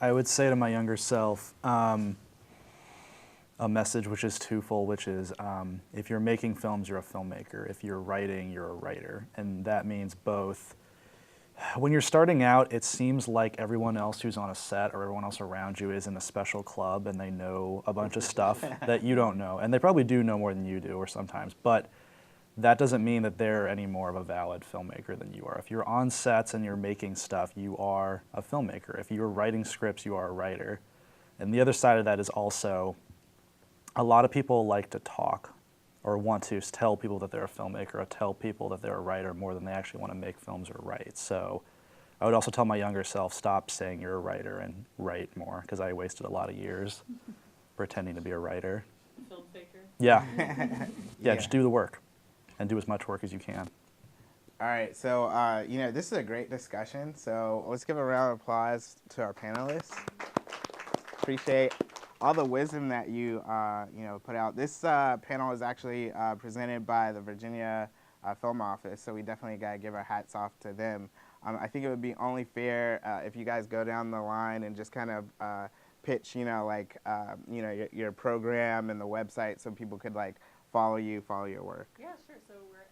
I would say to my younger self a message which is twofold, which is if you're making films, you're a filmmaker. If you're writing, you're a writer. And that means both when you're starting out, it seems like everyone else who's on a set or everyone else around you is in a special club and they know a bunch of stuff that you don't know. And they probably do know more than you do, or sometimes. But that doesn't mean that they're any more of a valid filmmaker than you are. If you're on sets and you're making stuff, you are a filmmaker. If you're writing scripts, you are a writer. And the other side of that is also, a lot of people like to talk or want to tell people that they're a filmmaker or tell people that they're a writer more than they actually want to make films or write. So I would also tell my younger self, stop saying you're a writer and write more, because I wasted a lot of years pretending to be a writer. Filmmaker. Yeah. Yeah, just do the work and do as much work as you can. All right, so this is a great discussion. So let's give a round of applause to our panelists. Appreciate all the wisdom that you put out. This panel is actually presented by the Virginia Film Office, so we definitely got to give our hats off to them. I think it would be only fair if you guys go down the line and just kind of pitch, your program and the website, so people could follow your work. Yeah, sure. So we're at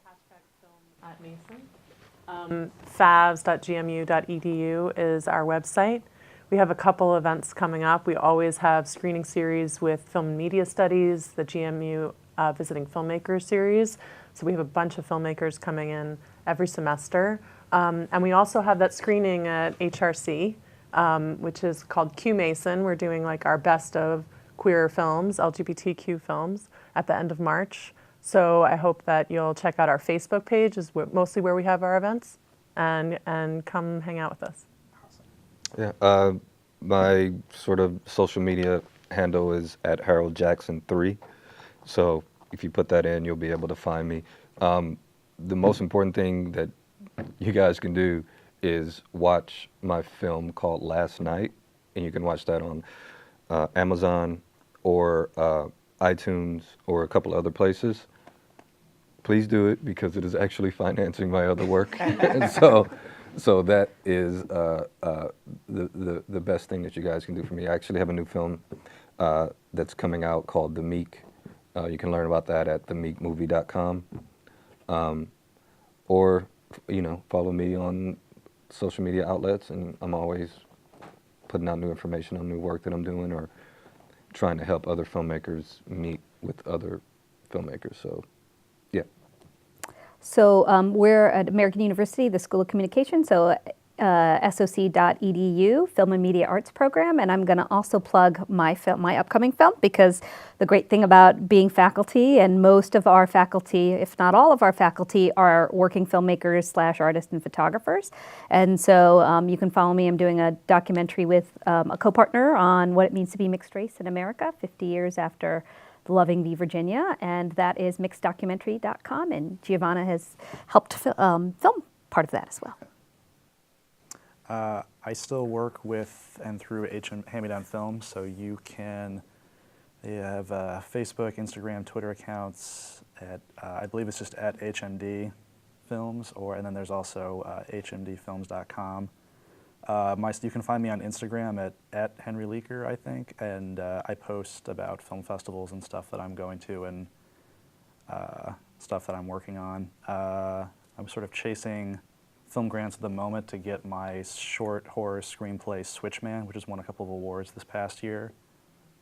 #film@Mason. favs.gmu.edu is our website. We have a couple events coming up. We always have screening series with Film and Media Studies, the GMU Visiting Filmmakers series. So we have a bunch of filmmakers coming in every semester. And we also have that screening at HRC, which is called Q Mason. We're doing our best of queer films, LGBTQ films, at the end of March. So I hope that you'll check out our Facebook page, is mostly where we have our events, and come hang out with us. Yeah, my sort of social media handle is at Harold Jackson 3. So if you put that in, you'll be able to find me. The most important thing that you guys can do is watch my film called Last Night, and you can watch that on Amazon or iTunes or a couple other places. Please do it, because it is actually financing my other work. And so that is the best thing that you guys can do for me. I actually have a new film that's coming out called The Meek. You can learn about that at themeekmovie.com. Or, follow me on social media outlets, and I'm always putting out new information on new work that I'm doing, or trying to help other filmmakers meet with other filmmakers. So, yeah. So we're at American University, the School of Communication, so soc.edu, Film and Media Arts program, and I'm going to also plug my upcoming film, because the great thing about being faculty, and most of our faculty, if not all of our faculty, are working filmmakers / artists and photographers. And so you can follow me. I'm doing a documentary with a co-partner on what it means to be mixed race in America, 50 years after Blvd, Virginia, and that is mixeddocumentary.com, and Giovanna has helped film part of that as well. I still work with and through Hand-Me-Down Films, so you have Facebook, Instagram, Twitter accounts at, I believe it's just at HMD Films, and then there's also hmdfilms.com. You can find me on Instagram at Henry Leaker, I think, and I post about film festivals and stuff that I'm going to, and stuff that I'm working on. I'm sort of chasing film grants at the moment to get my short horror screenplay Switchman, which has won a couple of awards this past year,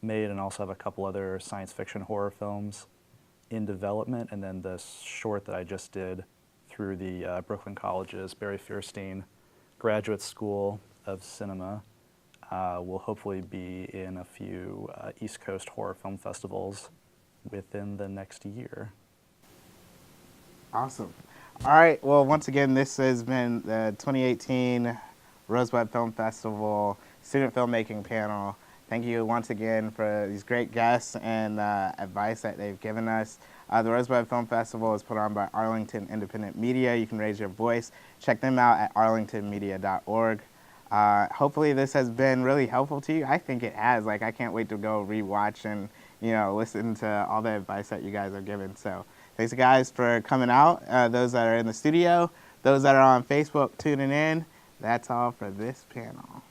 made, and also have a couple other science fiction horror films in development. And then the short that I just did through the Brooklyn College's Barry Fierstein Graduate School of Cinema will hopefully be in a few East Coast horror film festivals within the next year. Awesome. All right, well, once again, this has been the 2018 Rosebud Film Festival Student Filmmaking Panel. Thank you once again for these great guests and advice that they've given us. The Rosebud Film Festival is put on by Arlington Independent Media. You can raise your voice. Check them out at arlingtonmedia.org. Hopefully this has been really helpful to you. I think it has. I can't wait to go rewatch and, listen to all the advice that you guys are giving. So thanks, guys, for coming out. Those that are in the studio, those that are on Facebook tuning in. That's all for this panel.